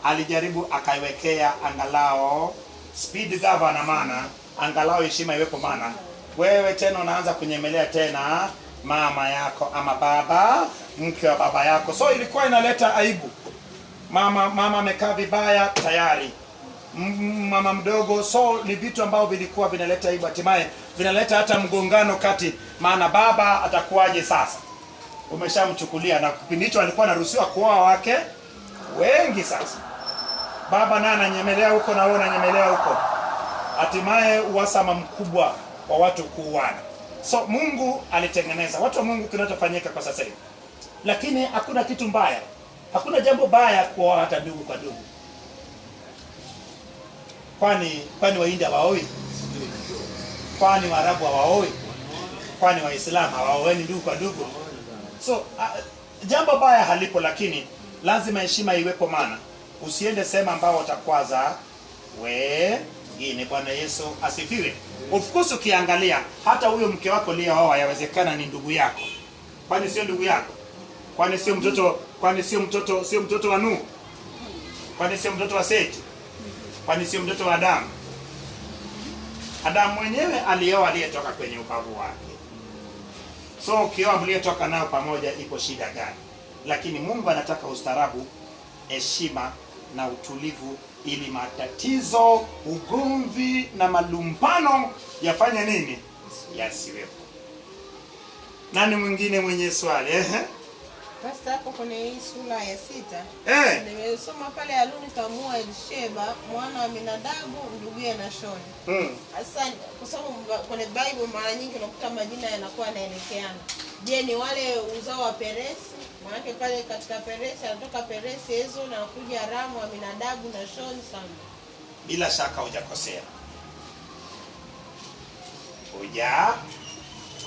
alijaribu akaiwekea angalao speed governor, maana angalao heshima iwepo. Maana wewe tena unaanza kunyemelea tena mama yako ama baba mke wa baba yako. So ilikuwa inaleta aibu. Mama amekaa vibaya tayari, mama mdogo. So ni vitu ambavyo vilikuwa vinaleta aibu, hatimaye vinaleta hata mgongano kati, maana baba atakuwaje sasa? Umeshamchukulia, na kipindi hicho alikuwa anaruhusiwa kuoa wake wengi. Sasa baba naye ananyemelea huko na wewe unanyemelea huko, hatimaye uhasama mkubwa wa watu kuuana. So Mungu alitengeneza watu wa Mungu kinachofanyika kwa sasa hivi, lakini hakuna kitu mbaya, hakuna jambo baya kuoa hata ndugu kwa ndugu. Kwani Wahindi hawaoi? Kwani Waarabu hawaoi? Kwani Waislamu hawaoeni ndugu kwa ndugu? So jambo baya halipo, lakini lazima heshima iwepo, maana usiende sema ambao utakwaza wengine. Bwana Yesu asifiwe. Of course ukiangalia hata huyo mke wako aliyooa yawezekana ni ndugu yako. Kwani sio ndugu yako? Kwani sio mtoto wa Nuhu? Kwani sio mtoto wa Seti? Kwani sio mtoto wa Adamu? Adamu mwenyewe alioa aliyetoka kwenye ubavu wake. So ukioa mliyetoka nao pamoja, ipo shida gani? Lakini Mungu anataka ustaarabu, heshima na utulivu, ili matatizo, ugomvi na malumbano yafanye nini? Yasiwepo. Nani mwingine mwenye swali? Basi hapo kwenye hii sura ya 6 nimesoma pale Haruni kamua Elisheba mwana wa Aminadabu nduguye Nashoni. Sasa kwa sababu kwenye Bible mara nyingi unakuta majina yanakuwa yanaelekeana. Je, ni wale uzao wa Peresi? Maana pale katika Peresi anatoka Peresi Ezo na kuja Ramu, Aminadabu, Nashoni sana. Bila shaka hujakosea.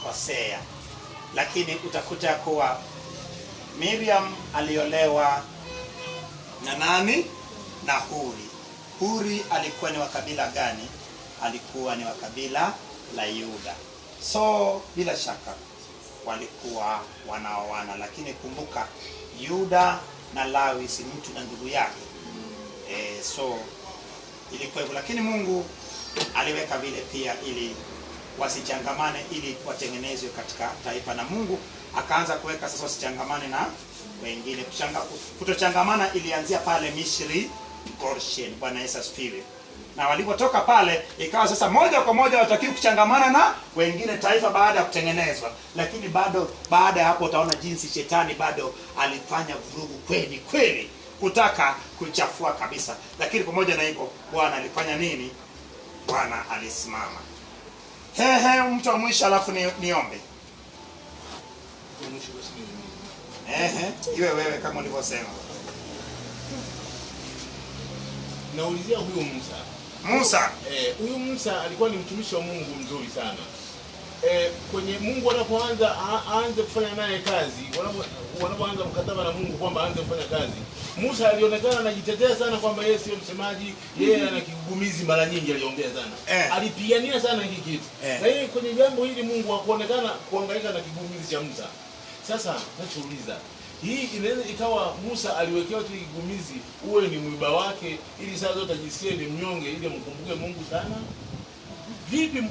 Hujakosea. Lakini utakuta kuwa Miriam aliolewa na nani? Na Huri. Huri alikuwa ni wa kabila gani? Alikuwa ni wa kabila la Yuda. So bila shaka walikuwa wanaoana, lakini kumbuka Yuda na Lawi si mtu na ndugu yake. So ilikuwa hivyo, lakini Mungu aliweka vile pia ili wasichangamane, ili watengenezwe katika taifa, na Mungu akaanza kuweka sasa wasichangamane na wengine. Kutochangamana ilianzia pale Misri, Goshen. Bwana Yesu asifiwe. Na walipotoka pale ikawa sasa moja kwa moja watakiwa kuchangamana na wengine taifa baada ya kutengenezwa. Lakini bado baada ya hapo utaona jinsi shetani bado alifanya vurugu kweli kutaka kuchafua kabisa. Lakini pamoja na hivyo Bwana alifanya nini? Bwana alisimama. Mtu wa mwisho alafu niombe. Iwe wewe kama ulivyosema. Naulizia huyu Musa. Huyu Musa alikuwa ni mtumishi wa Mungu mzuri sana. Kwenye Mungu anapoanza aanze kufanya naye kazi, wanapoanza mkataba na Mungu kwamba aanze kufanya kazi, Musa alionekana anajitetea sana kwamba yeye sio msemaji, yeye ana kigugumizi, mara nyingi aliongea sana. Alipigania sana hiki kitu. Na yeye kwenye jambo hili Mungu hakuonekana kuhangaika na kigugumizi cha Musa. Sasa nachouliza, hii inaweza ikawa Musa aliwekewa tu kigugumizi uwe ni mwiba wake, ili saa zote ajisikie ni mnyonge, ili mkumbuke Mungu sana? Vipi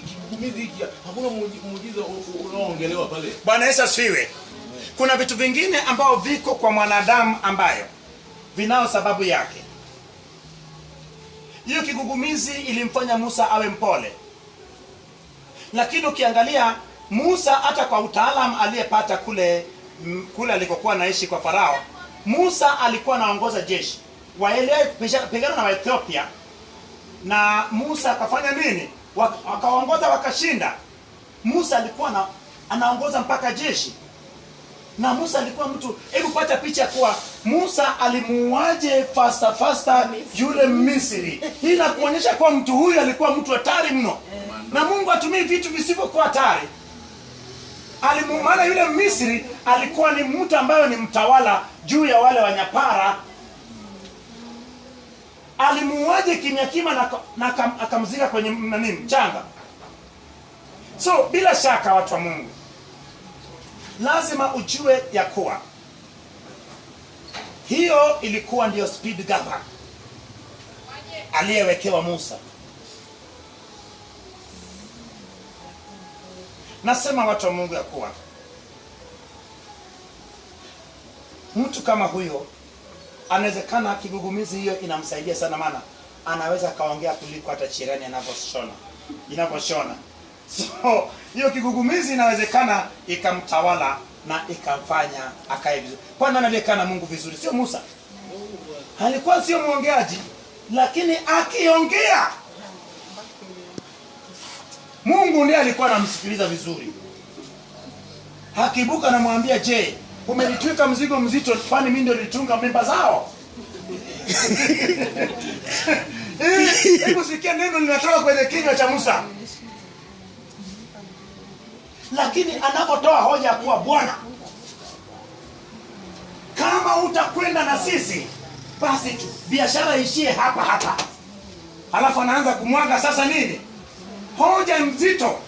kigugumizi hiki? Hakuna muujiza unaoongelewa pale. Bwana Yesu asifiwe. Kuna vitu vingine ambao viko kwa mwanadamu ambayo vinao sababu yake. Hiyo kigugumizi ilimfanya Musa awe mpole. Lakini ukiangalia Musa hata kwa utaalamu aliyepata kule alikokuwa naishi kwa Farao, Musa alikuwa anaongoza jeshi waelewe pigana na Ethiopia, na Musa akafanya nini? Wakaongoza wakashinda. Musa alikuwa anaongoza mpaka jeshi. Na Musa alikuwa mtu, hebu pata picha kwa Musa alimuaje fasta yule Misri. Hii inakuonyesha kwa mtu huyu alikuwa mtu hatari mno. Na Mungu atumie vitu visivyokuwa hatari. Maana yule Misri alikuwa ni mtu ambaye ni mtawala juu ya wale wanyapara. Alimuaje kimya na akamzika kwenye mchanga. So bila shaka watu wa Mungu, lazima ujue ya kuwa hiyo ilikuwa ndio speed governor aliyewekewa Musa. Nasema watu wa Mungu ya kuwa mtu kama huyo anawezekana kigugumizi hiyo inamsaidia sana, maana anaweza kaongea kuliko hata cherehani inavyoshona. So hiyo kigugumizi inawezekana ikamtawala na ikamfanya akae vizuri. Kwa nani aliyekana Mungu vizuri? Sio Musa. Alikuwa sio mwongeaji, lakini akiongea Mungu ndiye alikuwa anamsikiliza vizuri. Hakibuka anamwambia, "Je, umenitwika mzigo mzito, kwani mimi ndio nilitunga mimba zao?" Hebu sikia neno linatoka kwenye kinywa cha Musa. Lakini anapotoa hoja kuwa, "Bwana, kama utakwenda na sisi, basi tu biashara ishie hapa." Halafu anaanza kumwaga sasa nini? Hoja nzito.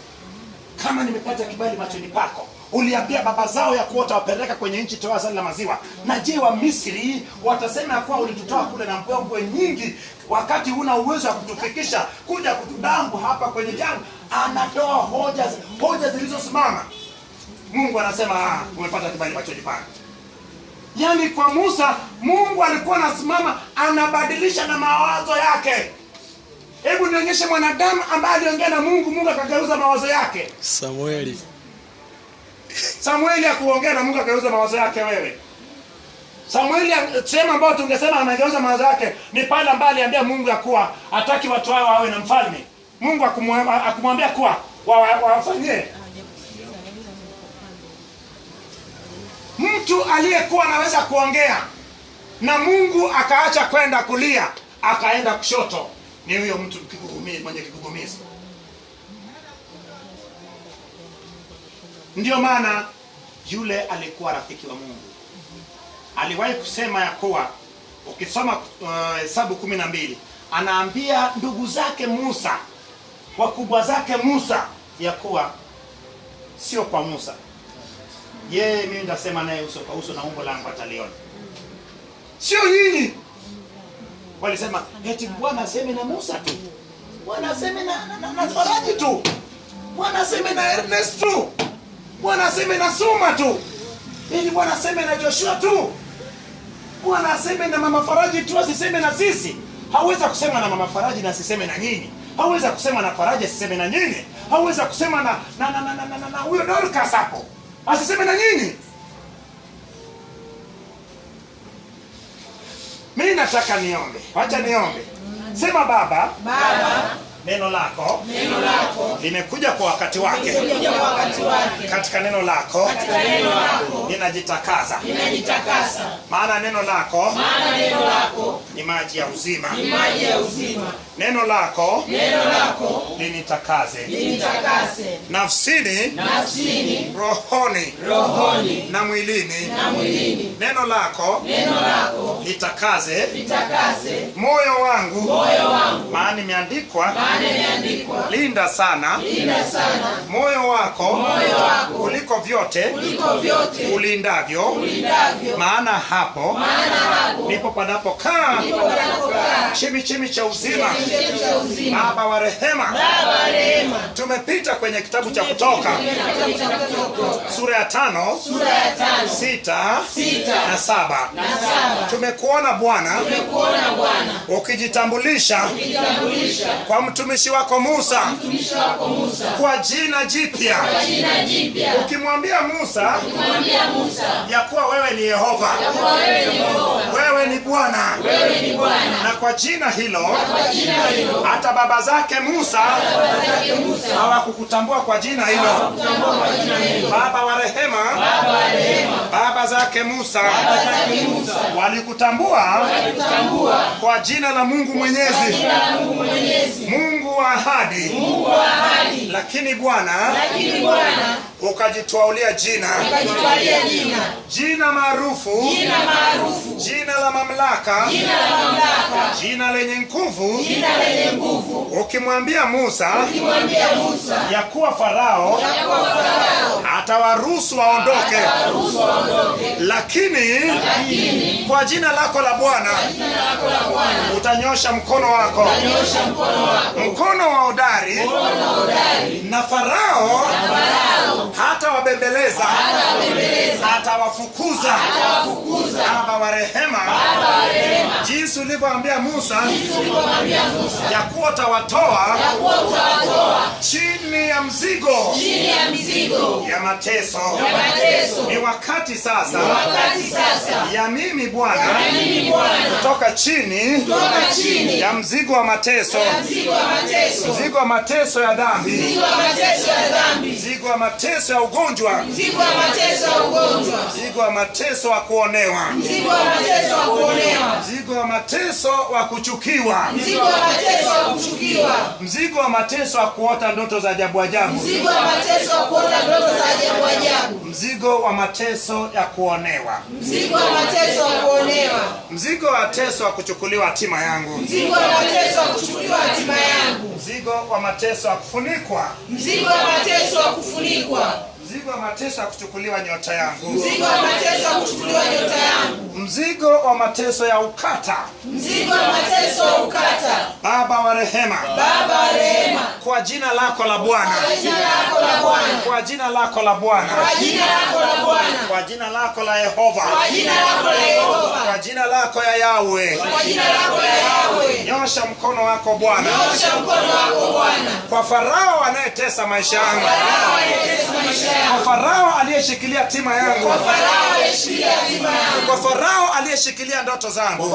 "Kama nimepata kibali machoni pako, uliambia baba zao ya kuwa utawapeleka kwenye nchi toa asali na maziwa. Na je, wa Misri watasema kuwa ulitutoa kule na mbwembwe nyingi, wakati huna uwezo wa kutufikisha kuja kutudambu hapa kwenye jangwa?" Anatoa hoja zilizosimama. Mungu anasema, "Umepata kibali machoni pako." Yaani kwa Musa, Mungu alikuwa anasimama anabadilisha na mawazo yake. Hebu nionyeshe mwanadamu ambaye aliongea na Mungu, Mungu akageuza mawazo yake. Samueli akuongea na Mungu akageuza mawazo yake wewe. Samueli sema ambao tungesema amegeuza mawazo yake ni pale ambaye aliambia Mungu ya kuwa hataki watu wao wawe na mfalme. Mungu akumwambia kuwa wafanyie. Mtu aliyekuwa anaweza kuongea na Mungu akaacha kwenda kulia akaenda kushoto ni huyo mtu mwenye kigugumizi. Ndio maana yule alikuwa rafiki wa Mungu. Aliwahi kusema ya kuwa ukisoma Hesabu 12 anaambia ndugu zake Musa, wakubwa zake Musa, ya kuwa sio kwa Musa, yeye mimi nitasema naye uso kwa uso na umbo langu ataliona, sio nyinyi. Walisema eti Bwana aseme na Musa tu, Bwana aseme na Faraji tu, Bwana aseme na Ernest tu, Bwana aseme na Suma tu, ili Bwana aseme na Joshua tu, Bwana aseme na Mama Faraji tu, asiseme na sisi. Hawezi kusema na Mama Faraji na asiseme na nyinyi. Hawezi kusema na Faraji asiseme na nyinyi. Hawezi kusema na huyo Dorcas hapo asiseme na nyinyi. Mimi nataka niombe. Acha niombe. Sema Baba, neno lako limekuja kwa wakati wake. Katika neno lako ninajitakasa. Maana neno lako ni maji ya uzima. Neno lako linitakase. Nafsini, rohoni na mwilini. Neno lako litakaze moyo wangu. Maana imeandikwa, linda sana moyo wako kuliko vyote ulindavyo, maana hapo ndipo panapokaa chemichemi cha uzima. Baba wa rehema, tumepita kwenye kitabu cha Kutoka sura ya 5, 6 na 7. Tumekuona Bwana ukijitambulisha kwa mtumishi wako Musa kwa jina jipya, ukimwambia Musa ya kuwa wewe ni Yehova, wewe ni Bwana, na kwa jina hilo hata baba zake Musa hawakukutambua kwa jina hilo. Baba wa rehema, baba zake Musa walikutambua kwa jina la Mungu Mwenyezi, Mungu wa ahadi. Lakini Bwana ukajitwaulia jina maarufu, jina la mamlaka, jina lenye nguvu, ukimwambia Musa ya kuwa Farao atawaruhusu waondoke, lakini kwa jina lako la Bwana utanyosha mkono wako, mkono wa hodari, na Farao hata wabembeleza, hata wafukuza. Baba wa rehema, jinsi ulivyoambia Musa ya kuwa utawatoa chini ya mzigo ya mateso. Ni wakati sasa ya mimi Bwana kutoka chini ya mzigo wa mateso, mzigo wa mateso ya dhambi, mzigo wa mateso ya ugonjwa, mzigo wa mateso wa kuonewa, mzigo wa mateso wa kuchukiwa, mzigo wa mateso wa kuota ndoto za ajabu ajabu, mzigo wa mateso ya kuonewa, mzigo wa mateso wa kuchukuliwa hatima yangu, mzigo wa mateso wa kufunikwa, mzigo wa mateso ya kuchukuliwa nyota yangu, mzigo wa mateso ya ukata, Baba wa rehema, kwa jina lako la Bwana, kwa jina lako la Bwana, kwa jina lako la Yehova, kwa jina lako ya Yahweh, nyosha mkono wako Bwana kwa Farao anayetesa maisha yangu, kwa Farao aliyeshikilia hatima yangu, kwa Farao aliyeshikilia ndoto zangu,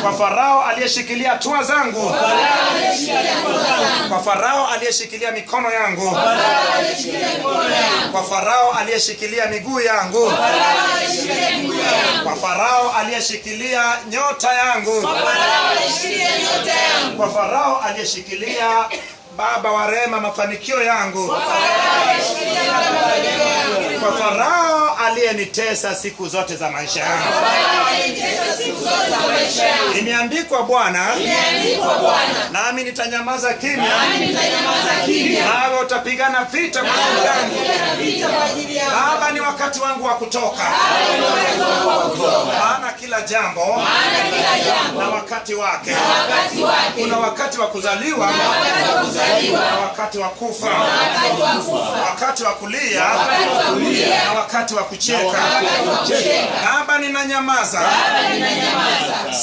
kwa Farao aliyeshikilia hatua zangu, kwa Farao aliyeshikilia mikono yangu, kwa Farao aliyeshikilia miguu yangu, kwa Farao aliyeshikilia nyota yangu, kwa Farao aliyeshikilia Baba wa rehema mafanikio yangu, kwa Farao aliyenitesa siku zote za maisha yangu. Imeandikwa Bwana, nami nitanyamaza kimya, nawe utapigana vita kwa ajili yangu. Baba, ni wakati wangu wa kutoka, maana kila jambo na wakati wake. Kuna wakati wa kuzaliwa na wakati wa kufa, wakati wa kulia na wakati wa kucheka. Baba, ninanyamaza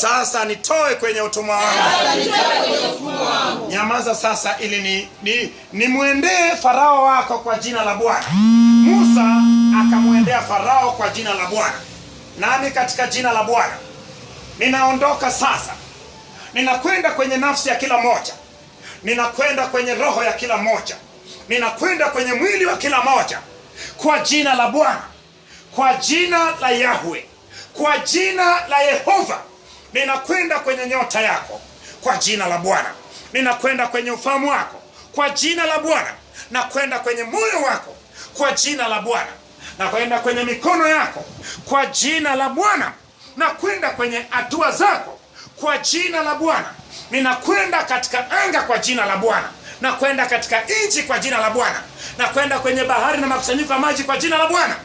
sasa, nitoe kwenye utumwa wangu. Nyamaza sasa ili nimwendee Farao wako kwa jina la Bwana. Musa akamwendea Farao kwa jina la Bwana. Nami katika jina la Bwana ninaondoka sasa, ninakwenda kwenye nafsi ya kila moja, ninakwenda kwenye roho ya kila moja, ninakwenda kwenye mwili wa kila moja kwa jina la Bwana, kwa jina la Yahweh, kwa jina la Yehova. Ninakwenda kwenye nyota yako kwa jina la Bwana, ninakwenda kwenye ufahamu wako kwa jina la Bwana, nakwenda kwenye moyo wako kwa jina la Bwana, nakwenda kwenye mikono yako kwa jina la Bwana, nakwenda kwenye hatua zako kwa jina la Bwana, ninakwenda katika anga kwa jina la Bwana, nakwenda katika nchi kwa jina la Bwana, nakwenda kwenye bahari na makusanyiko ya maji kwa jina la Bwana,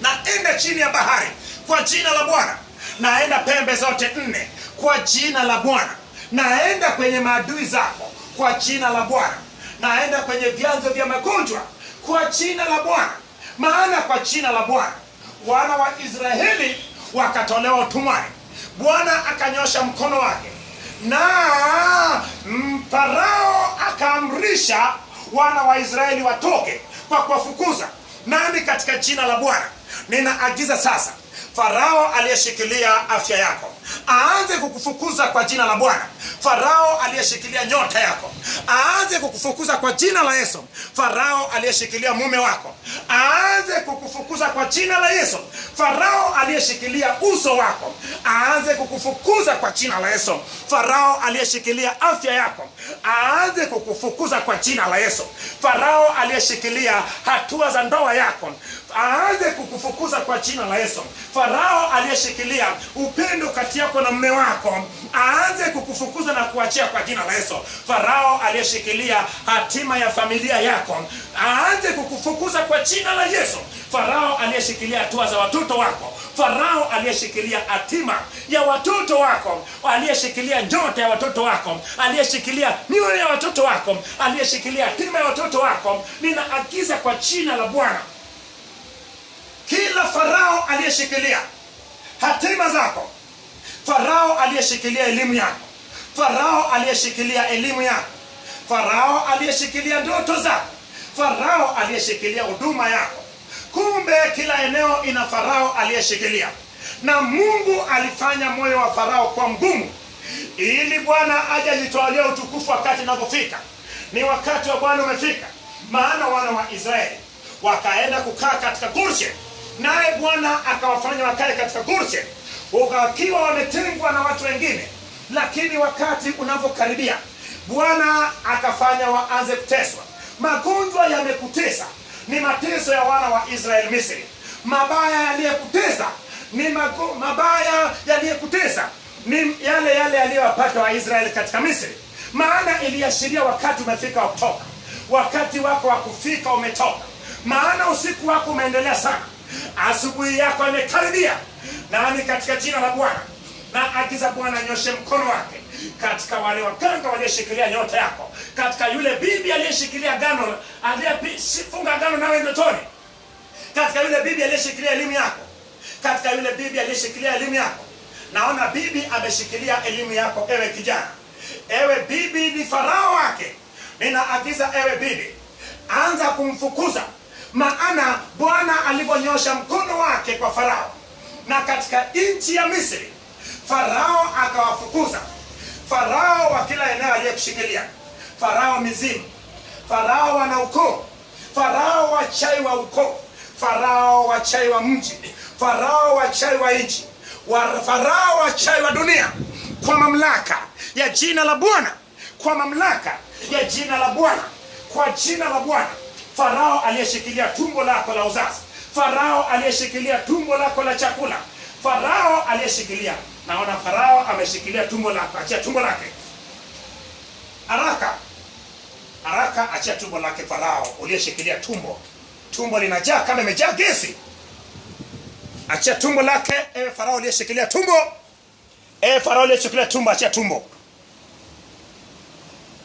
naenda chini ya bahari kwa jina la Bwana, naenda pembe zote nne kwa jina la Bwana, naenda kwenye maadui zako kwa jina la Bwana, naenda kwenye vyanzo vya magonjwa kwa jina la Bwana. Maana kwa jina la Bwana wana wa Israeli wakatolewa utumwani. Bwana akanyosha mkono wake na Farao akaamrisha wana wa Israeli watoke kwa kuwafukuza. Nami katika jina la Bwana ninaagiza sasa, Farao aliyeshikilia afya yako aanze kukufukuza kwa jina la Bwana. Farao aliyeshikilia nyota yako aanze kukufukuza kwa jina la Yesu. Farao aliyeshikilia mume wako aanze kukufukuza kwa jina la Yesu. Farao aliyeshikilia uso wako aanze kukufukuza kwa jina la Yesu. Farao aliyeshikilia afya yako aanze kukufukuza kwa jina la Yesu. Farao aliyeshikilia hatua za ndoa yako, aanze kukufukuza kwa jina la Yesu. Farao aliyeshikilia upendo kati yako na mume wako aanze kukufukuza na kuachia kwa jina la Yesu. Farao aliyeshikilia hatima ya familia yako aanze kukufukuza kwa jina la Yesu. Farao aliyeshikilia hatua za watoto wako, Farao aliyeshikilia hatima ya watoto wako, aliyeshikilia nyota ya watoto wako, aliyeshikilia mioyo ya watoto wako, aliyeshikilia hatima ya watoto wako, ninaagiza kwa jina la Bwana, kila Farao aliyeshikilia hatima zako, Farao aliyeshikilia elimu yako, Farao aliyeshikilia elimu yako, Farao aliyeshikilia ndoto zako, Farao aliyeshikilia huduma yako. Kumbe kila eneo ina Farao aliyeshikilia, na Mungu alifanya moyo wa Farao kwa mgumu ili Bwana aje ajitwalie utukufu wakati unapofika. Ni wakati wa Bwana umefika, maana wana wa Israeli wakaenda kukaa katika Goshen, naye Bwana akawafanya wakae katika Goshen wakiwa wametengwa na watu wengine. Lakini wakati unapokaribia, Bwana akafanya waanze kuteswa. Magonjwa yamekutesa, ni mateso ya wana wa Israeli Misri. Mabaya yaliyokutesa ni mabaya yaliyokutesa ni yale yaliyowapata wa Israeli katika Misri. Maana iliashiria wakati umefika wa kutoka, wakati wako wa kufika umetoka. Maana usiku wako umeendelea sana, asubuhi yako imekaribia. Nami katika jina la Bwana na agiza Bwana nyoshe mkono wake katika wale waganga walioshikilia nyota yako, katika yule bibi aliyeshikilia agano, aliyefunga agano nawe ndotoni, katika yule bibi aliyeshikilia elimu yako, katika yule bibi aliyeshikilia elimu yako. Naona bibi ameshikilia elimu yako, ewe kijana. Ewe bibi ni Farao wake. Ninaagiza ewe bibi, anza kumfukuza. Maana Bwana aliponyosha mkono wake kwa Farao na katika nchi ya Misri, Farao akawafukuza. Farao wa kila eneo aliyekushikilia, Farao mizimu, Farao wana ukoo, Farao wachai wa ukoo, Farao wachai wa mji, Farao wachai wa nchi, Farao wachai wa dunia, kwa mamlaka ya jina la Bwana, kwa mamlaka ya jina la Bwana, kwa jina la Bwana. Farao aliyeshikilia tumbo lako la uzazi, Farao aliyeshikilia tumbo lako la chakula, Farao aliyeshikilia, naona Farao ameshikilia tumbo lako, achia tumbo lake haraka haraka, achia tumbo lake Farao uliyeshikilia tumbo. Tumbo linajaa kama imejaa gesi. Achia tumbo lake ewe Farao uliyeshikilia tumbo. Ewe Farao uliyeshikilia tumbo, achia tumbo.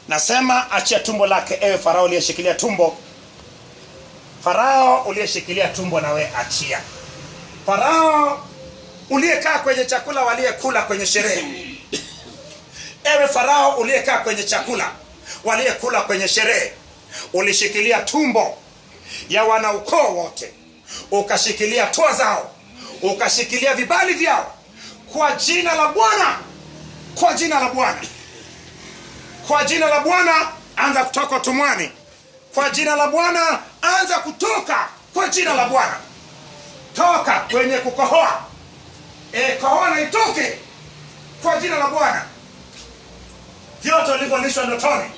Nasema achia tumbo lake ewe Farao uliyeshikilia tumbo. Farao uliyeshikilia tumbo nawe achia. Farao uliyekaa kwenye chakula waliyekula kwenye sherehe. Ewe Farao uliyekaa kwenye chakula waliyekula kwenye sherehe, ulishikilia tumbo ya wanaukoo wote, ukashikilia toa zao, ukashikilia vibali vyao, kwa jina la Bwana, kwa jina la Bwana, kwa jina la Bwana anza kutoka utumwani. Kwa jina la Bwana anza kutoka, kwa jina la Bwana. Toka kwenye kukohoa, kohoa na itoke kwa jina la Bwana. Vyote ulivyolishwa ndotoni,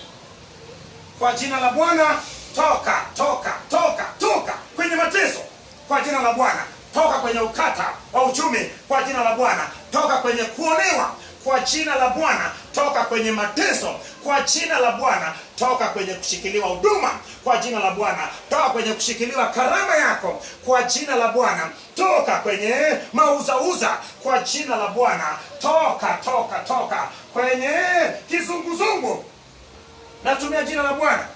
kwa jina la Bwana toka, toka, toka, toka kwenye mateso, kwa jina la Bwana. Toka kwenye ukata wa uchumi, kwa jina la Bwana. Toka kwenye kuonewa, kwa jina la Bwana. Toka kwenye mateso, kwa jina la Bwana. Toka kwenye kushikiliwa huduma, kwa jina la Bwana. Toka kwenye kushikiliwa karama yako, kwa jina la Bwana. Toka kwenye mauzauza, kwa jina la Bwana. Toka, toka, toka kwenye kizunguzungu, natumia jina la Bwana,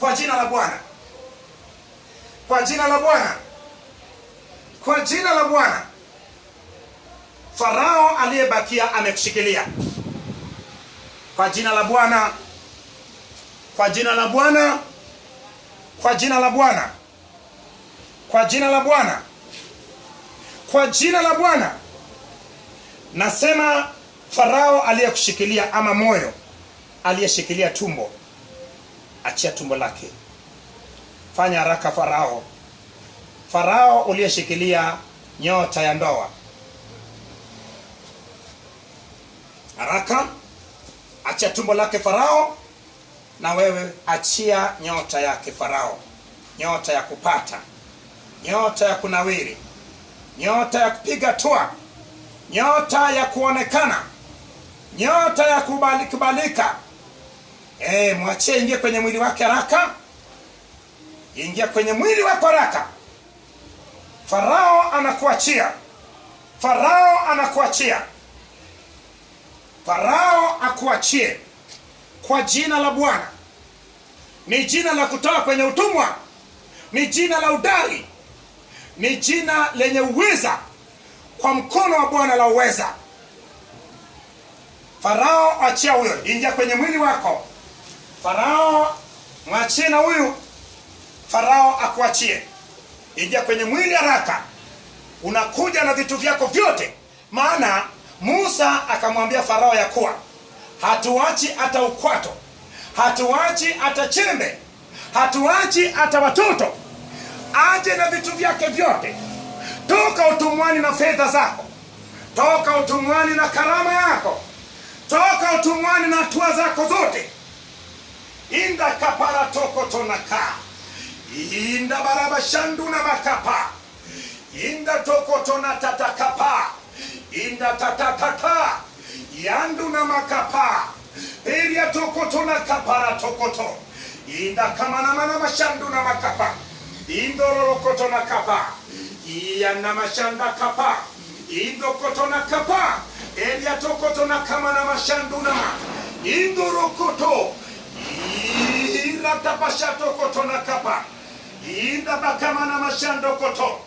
kwa jina la Bwana, kwa jina la Bwana, kwa jina la Bwana. Farao aliyebakia amekushikilia, kwa jina la Bwana, kwa jina la Bwana, kwa jina la Bwana, kwa jina la Bwana, kwa jina la Bwana. Nasema Farao aliyekushikilia, ama moyo aliyeshikilia tumbo, achia tumbo lake. Fanya haraka Farao. Farao uliyeshikilia nyota ya ndoa, haraka achia tumbo lake Farao. Na wewe achia nyota yake Farao, nyota ya kupata, nyota ya kunawiri, nyota ya kupiga tua, nyota ya kuonekana, nyota ya kubalika. Mwachie ingie kwenye mwili wake haraka. Ingia kwenye mwili wako haraka. Farao anakuachia. Farao anakuachia. Farao akuachie kwa jina la Bwana. Ni jina la kutoa kwenye utumwa. Ni jina la udari. Ni jina lenye uweza, kwa mkono wa Bwana la uweza. Farao achia huyo, ingia kwenye mwili wako. Farao mwachie na huyu. Farao akuachie. Ingia kwenye mwili haraka. Unakuja na vitu vyako vyote. Maana Musa akamwambia Farao ya kuwa hatuachi hata ukwato, hatuachi hata chembe, hatuachi hata watoto. Aje na vitu vyake vyote. Toka utumwani na fedha zako, toka utumwani na karama yako, toka utumwani na hatua zako zote. Inda kapara toko tonaka, inda baraba shandu na makapa, inda toko tona tatakapa, inda tatatata, yandu na makapa, elia toko tona kapara toko to, inda kamana mana mashandu na makapa, indoro koto na kapa, iyana mashanda kapa, indo koto na kapa, elia toko tona kamana mashandu na ma, indoro koto, ila tapashato koto na kapa, inda bakamana mashando koto,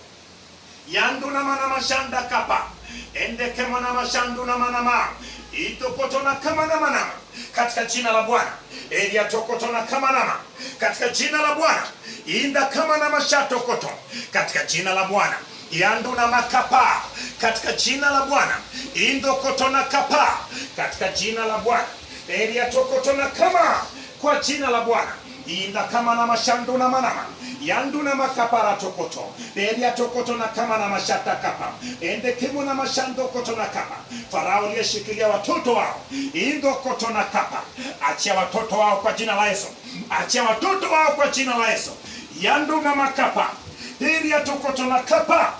yandu na mana mashanda kapa, ende kemana mashandu na manama, ito koto na kamana manama, katika jina la Bwana. Elia tokoto na kamanama, katika jina la Bwana. Inda kamana mashato koto, katika jina la Bwana. Yandu na makapa, katika jina la Bwana. Indo koto na kapa, katika jina la Bwana. Elia tokoto na kama, kwa jina la Bwana. Inda kama na mashandu na manama, yandu na makapara tokoto, elia tokoto na kama na mashata kapa, ende kimu na mashando koto na kapa. Farao aliyeshikilia watoto wao, indo koto na kapa, achia watoto wao kwa jina la Yesu, achia watoto wao kwa jina la Yesu. Yandu na makapa, elia tokoto na kapa,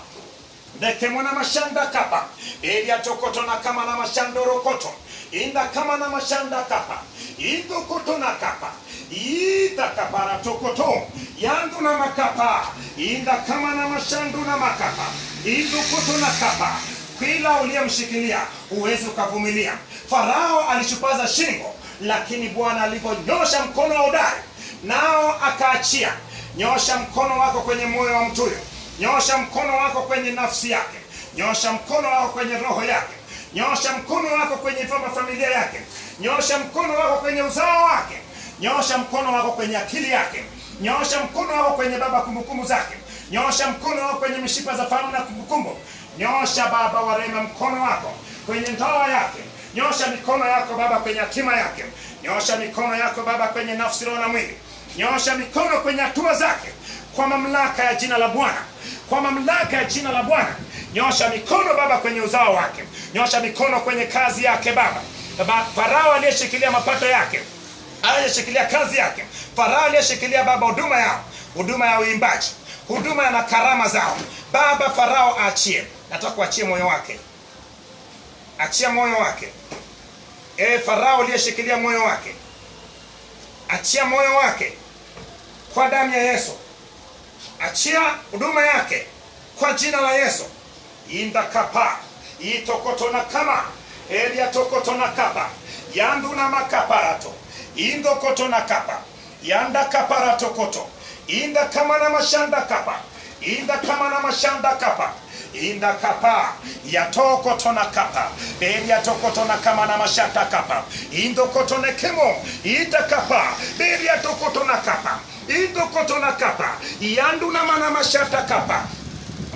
nekemu na mashanda kapa, elia tokoto na kama na mashando rokoto, inda kama na mashanda kapa, indo koto na kapa, ita kapara tokoto, yandu na makapa, inda kama na mashandu na makapa, indo koto na kapa. Kila uliyemshikilia uwezi ukavumilia. Farao alishupaza shingo, lakini Bwana aliponyosha mkono wa udari, nao akaachia. Nyosha mkono wako kwenye moyo wa mtu huyo. Nyosha mkono wako kwenye nafsi yake. Nyosha mkono wako kwenye roho yake. Nyosha mkono wako kwenye familia yake. Nyosha mkono wako kwenye uzao wake. Nyosha mkono wako kwenye akili yake. Nyosha mkono wako kwenye baba kumbukumbu zake. Nyosha mkono wako kwenye mishipa za fahamu na kumbukumbu. Nyosha Baba wa rehema mkono wako kwenye ndoa yake. Nyosha mikono yako Baba kwenye hatima yake. Nyosha mikono yako Baba kwenye nafsi, roho na mwili. Nyosha mikono kwenye hatua zake kwa mamlaka ya jina la Bwana. Kwa mamlaka ya jina la Bwana. Nyosha mikono Baba kwenye uzao wake. Nyosha mikono kwenye kazi yake Baba. Farao aliyeshikilia mapato yake, aliyeshikilia kazi yake. Farao aliyeshikilia Baba huduma yao, huduma ya uimbaji, huduma na karama zao. Baba, Farao achie. Nataka kuachie moyo wake. Achia moyo wake. Farao aliyeshikilia moyo wake, achia moyo wake kwa damu ya Yesu. Achia huduma yake kwa jina la Yesu. Inda kapa, itokoto na kama, elia tokoto na kapa, yandu na makaparato, indo koto na kapa, yanda kaparato koto, inda kama na mashanda kapa, inda kama na mashanda kapa, inda kapa, yatoko tona kapa, beria toko tona kama na mashata kapa, indo koto ne kemo, ita kapa, beria toko tona kapa, indo koto na kapa, yandu na mana mashata kapa,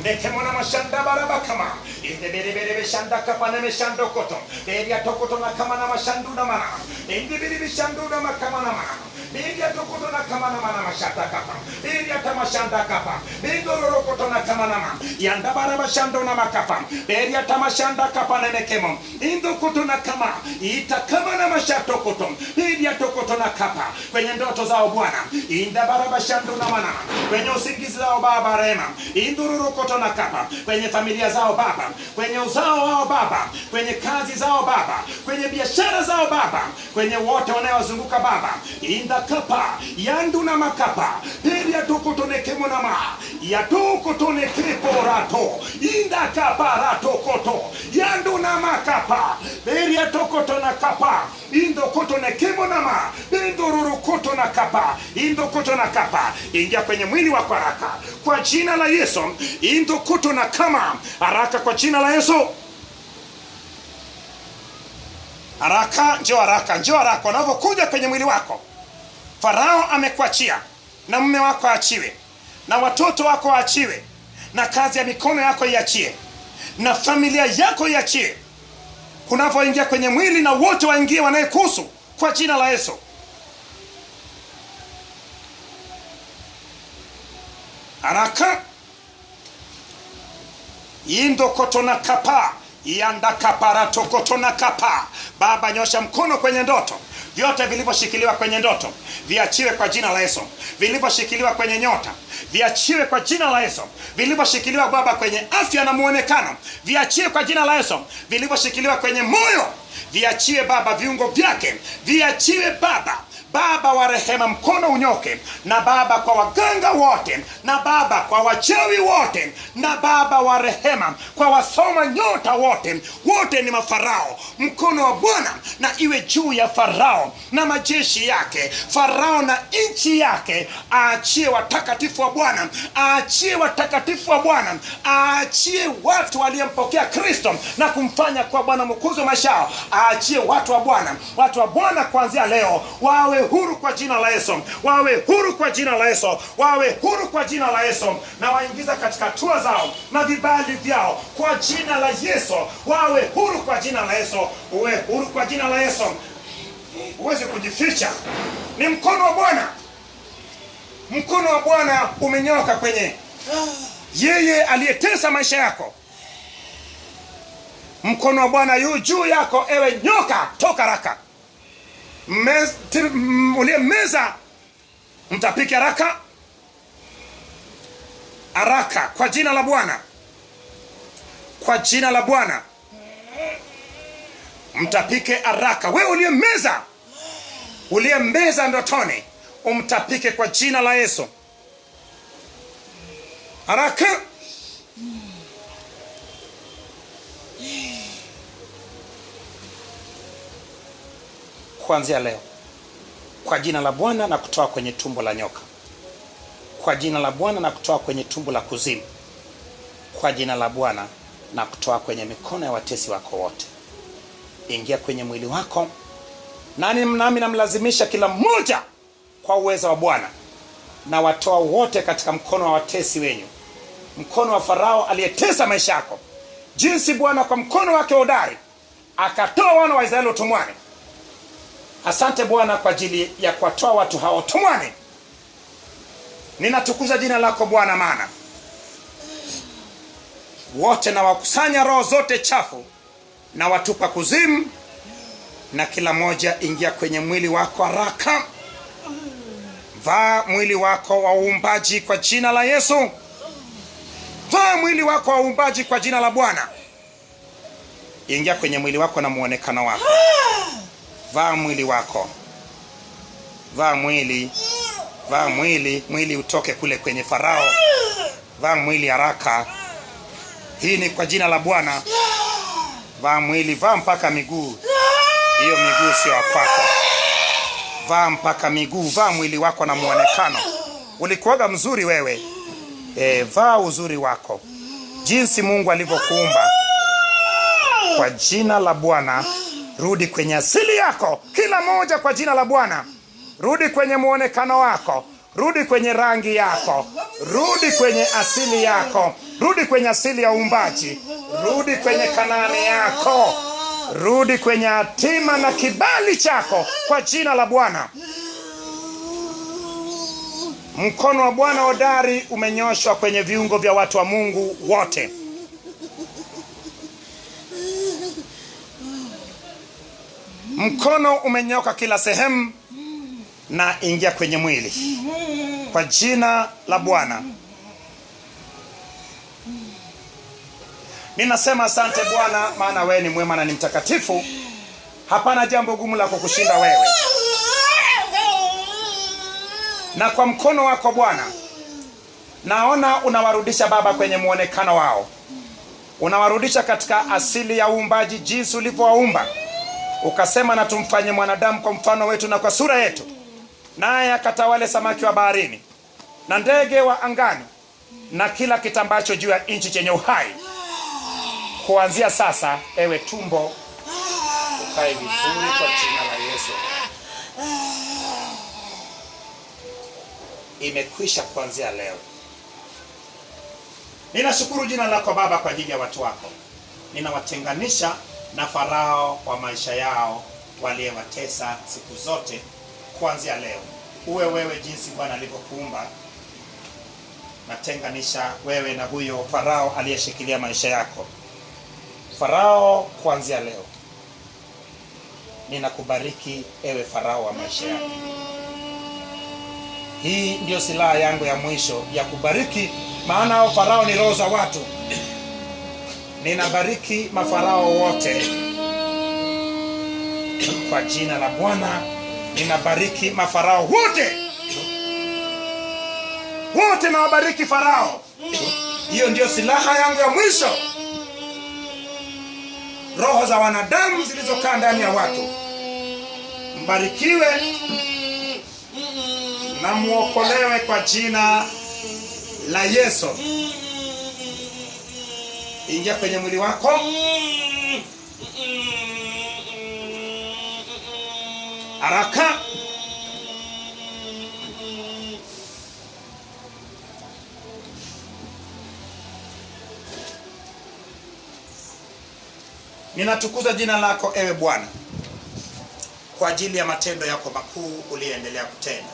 nekemo na mashanda baraba kama, inde bere shanda kapa na meshando koto, beria toko tona kama na mashandu na mana, inde bere shandu na makama na mana, Bidia tukutuna kama na mana mashata kapa. Bidia tamashanda kapa. Bidororo kutuna kama na ma. Yanda baraba shando na makapa. Bidia tamashanda kapa na nekemo. Indo kutuna kama. Ita kama na mashato kutum. Bidia tukutuna kapa. Kwenye ndoto zao Bwana. Inda baraba shando na mana. Kwenye usingizi zao Baba rema. Indururu kutuna kapa. Kwenye familia zao Baba. Kwenye uzao wao Baba. Kwenye kazi zao Baba. Kwenye biashara zao Baba. Kwenye wote wanaozunguka Baba. Inda kapa. Yandu na makapa. Peria tukutune kemo na ma. Yatukutune kripo rato. Inda kapa rato koto. Yandu na makapa. Peria tukutuna kapa. Indo kutune kemo na ma. Bindururu kutuna kapa. Indo kutuna kapa. Ingia kwenye mwili wako haraka. Kwa jina la Yesu. Indo kutuna kama. Haraka kwa jina la Yesu. Haraka, njoo haraka, njoo haraka. Unavyokuja kwenye mwili wako, Farao amekuachia, na mume wako aachiwe, na watoto wako aachiwe, na kazi ya mikono yako iachie, na familia yako iachie. Unavyoingia kwenye mwili, na wote waingie wanayekuhusu kwa jina la Yesu. Haraka. Indo kotona kapa. Yanda kapara tokotona kapa. Baba, nyosha mkono kwenye ndoto. Vyote vilivyoshikiliwa kwenye ndoto viachiwe kwa jina la Yesu. Vilivyoshikiliwa kwenye nyota viachiwe kwa jina la Yesu. Vilivyoshikiliwa Baba kwenye afya na muonekano viachiwe kwa jina la Yesu. Vilivyoshikiliwa kwenye moyo viachiwe Baba, viungo vyake viachiwe Baba. Baba wa rehema, mkono unyoke, na Baba kwa waganga wote, na Baba kwa wachawi wote, na Baba wa rehema kwa wasoma nyota wote. Wote ni mafarao. Mkono wa Bwana na iwe juu ya Farao na majeshi yake, Farao na nchi yake. Aachie watakatifu wa Bwana, aachie watakatifu wa Bwana, aachie watu waliompokea Kristo na kumfanya kwa Bwana mwokozi wa maisha yao. Aachie watu wa Bwana, watu wa Bwana kuanzia leo wawe huru kwa jina la Yesu. Wawe huru kwa jina la Yesu. Wawe huru kwa jina la Yesu. Na waingiza katika hatua zao na vibali vyao kwa jina la Yesu. Wawe huru kwa jina la Yesu. Uwe huru kwa jina la Yesu. Uweze kujificha. Ni mkono wa Bwana. Mkono wa Bwana umenyoka kwenye yeye aliyetesa maisha yako. Mkono wa Bwana yu juu yako, ewe nyoka, toka haraka. Uliye meza mtapike haraka. Haraka kwa jina la Bwana. Kwa jina la Bwana mtapike haraka. Wewe uliye meza ndotoni, umtapike kwa jina la Yesu. Haraka. Kuanzia leo kwa jina la Bwana na kutoa kwenye tumbo la nyoka. Kwa jina la Bwana na kutoa kwenye tumbo la kuzimu. Kwa jina la Bwana na kutoa kwenye mikono ya watesi wako wote. Ingia kwenye mwili wako. Nami namlazimisha kila mmoja kwa uwezo wa Bwana, na watoa wote katika mkono wa watesi wenyu. Mkono wa Farao aliyetesa maisha yako. Jinsi Bwana kwa mkono wake hodari akatoa wana wa Israeli utumwani. Asante Bwana kwa ajili ya kuwatoa watu hao utumwani. Ninatukuza jina lako Bwana, maana wote na wakusanya roho zote chafu na watupa kuzimu, na kila moja ingia kwenye mwili wako haraka. Vaa mwili wako wa uumbaji kwa jina la Yesu. Vaa mwili wako wa uumbaji kwa jina la Bwana. Ingia kwenye mwili wako na muonekano wako. Vaa mwili wako. Vaa mwili. Vaa mwili. Mwili utoke kule kwenye Farao. Vaa mwili haraka. Hii ni kwa jina la Bwana. Vaa mwili. Vaa mpaka miguu. Hiyo miguu sio kwako. Vaa mpaka miguu. Vaa mwili wako na muonekano. Ulikuwaga mzuri wewe. Vaa uzuri wako jinsi Mungu alivyokuumba. Kwa jina la Bwana, rudi kwenye asili yako. Kila moja kwa jina la Bwana, rudi kwenye muonekano wako. Rudi kwenye rangi yako. Rudi kwenye asili yako. Rudi kwenye asili ya uumbaji. Rudi kwenye Kanaani yako. Rudi kwenye hatima na kibali chako kwa jina la Bwana. Mkono wa Bwana hodari umenyoshwa kwenye viungo vya watu wa Mungu wote. Mkono umenyoka kila sehemu na ingia kwenye mwili. Kwa jina la Bwana. Ninasema asante Bwana, maana wewe ni mwema na ni mtakatifu. Hapana jambo gumu la kukushinda wewe. Na kwa mkono wako Bwana, naona unawarudisha Baba kwenye muonekano wao. Unawarudisha katika asili ya uumbaji, jinsi ulivyowaumba. Ukasema na tumfanye mwanadamu kwa mfano wetu na kwa sura yetu, naye akatawale samaki wa baharini na ndege wa angani na kila kitambacho juu ya nchi chenye uhai. Kuanzia sasa, ewe tumbo, ukae vizuri kwa jina la Yesu. Imekwisha kuanzia leo. Ninashukuru jina lako Baba kwa ajili ya watu wako. Ninawatenganisha na Farao wa maisha yao waliyewatesa siku zote. Kuanzia leo, uwe wewe jinsi Bwana alivyokuumba. Natenganisha wewe na huyo Farao aliyeshikilia maisha yako. Farao, kuanzia leo ninakubariki ewe Farao wa maisha yako. Hii ndio silaha yangu ya mwisho ya kubariki, maana hao Farao ni roho za watu. Ninabariki mafarao wote kwa jina la Bwana. Ninabariki mafarao wote. Wote nawabariki Farao. Hiyo ndio silaha yangu ya mwisho. Roho za wanadamu zilizokaa ndani ya watu, mbarikiwe na muokolewe kwa jina la Yesu. Ingia kwenye mwili wako. Haraka. Ninatukuza jina lako ewe Bwana kwa ajili ya matendo yako makuu uliyoendelea kutenda.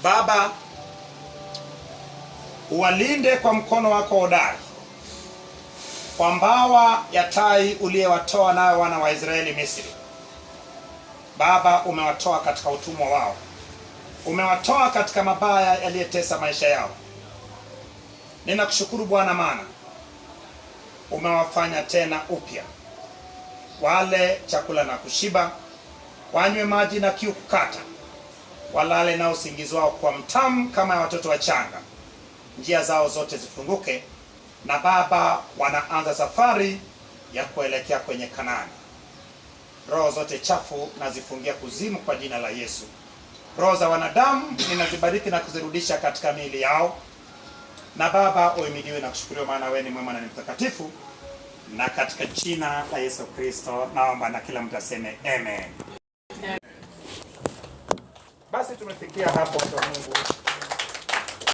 Baba, uwalinde kwa mkono wako hodari, kwa mbawa ya tai uliyewatoa nayo wana wa Israeli Misri. Baba, umewatoa katika utumwa wao. Umewatoa katika mabaya yaliyotesa maisha yao. Ninakushukuru Bwana, maana umewafanya tena upya. Wale chakula na kushiba, wanywe maji na kiu kukata, walale na usingizi wao kwa mtamu kama ya watoto wachanga. Njia zao zote zifunguke, na Baba, wanaanza safari ya kuelekea kwenye Kanaani. Roho zote chafu na zifungia kuzimu kwa jina la Yesu. Roho za wanadamu ninazibariki na kuzirudisha katika miili yao. Na Baba, uhimidiwe na kushukuriwa, maana wewe ni mwema na ni mtakatifu. Na katika jina la Yesu Kristo naomba, na kila mtu aseme amen. Basi tumefikia hapo, Mungu.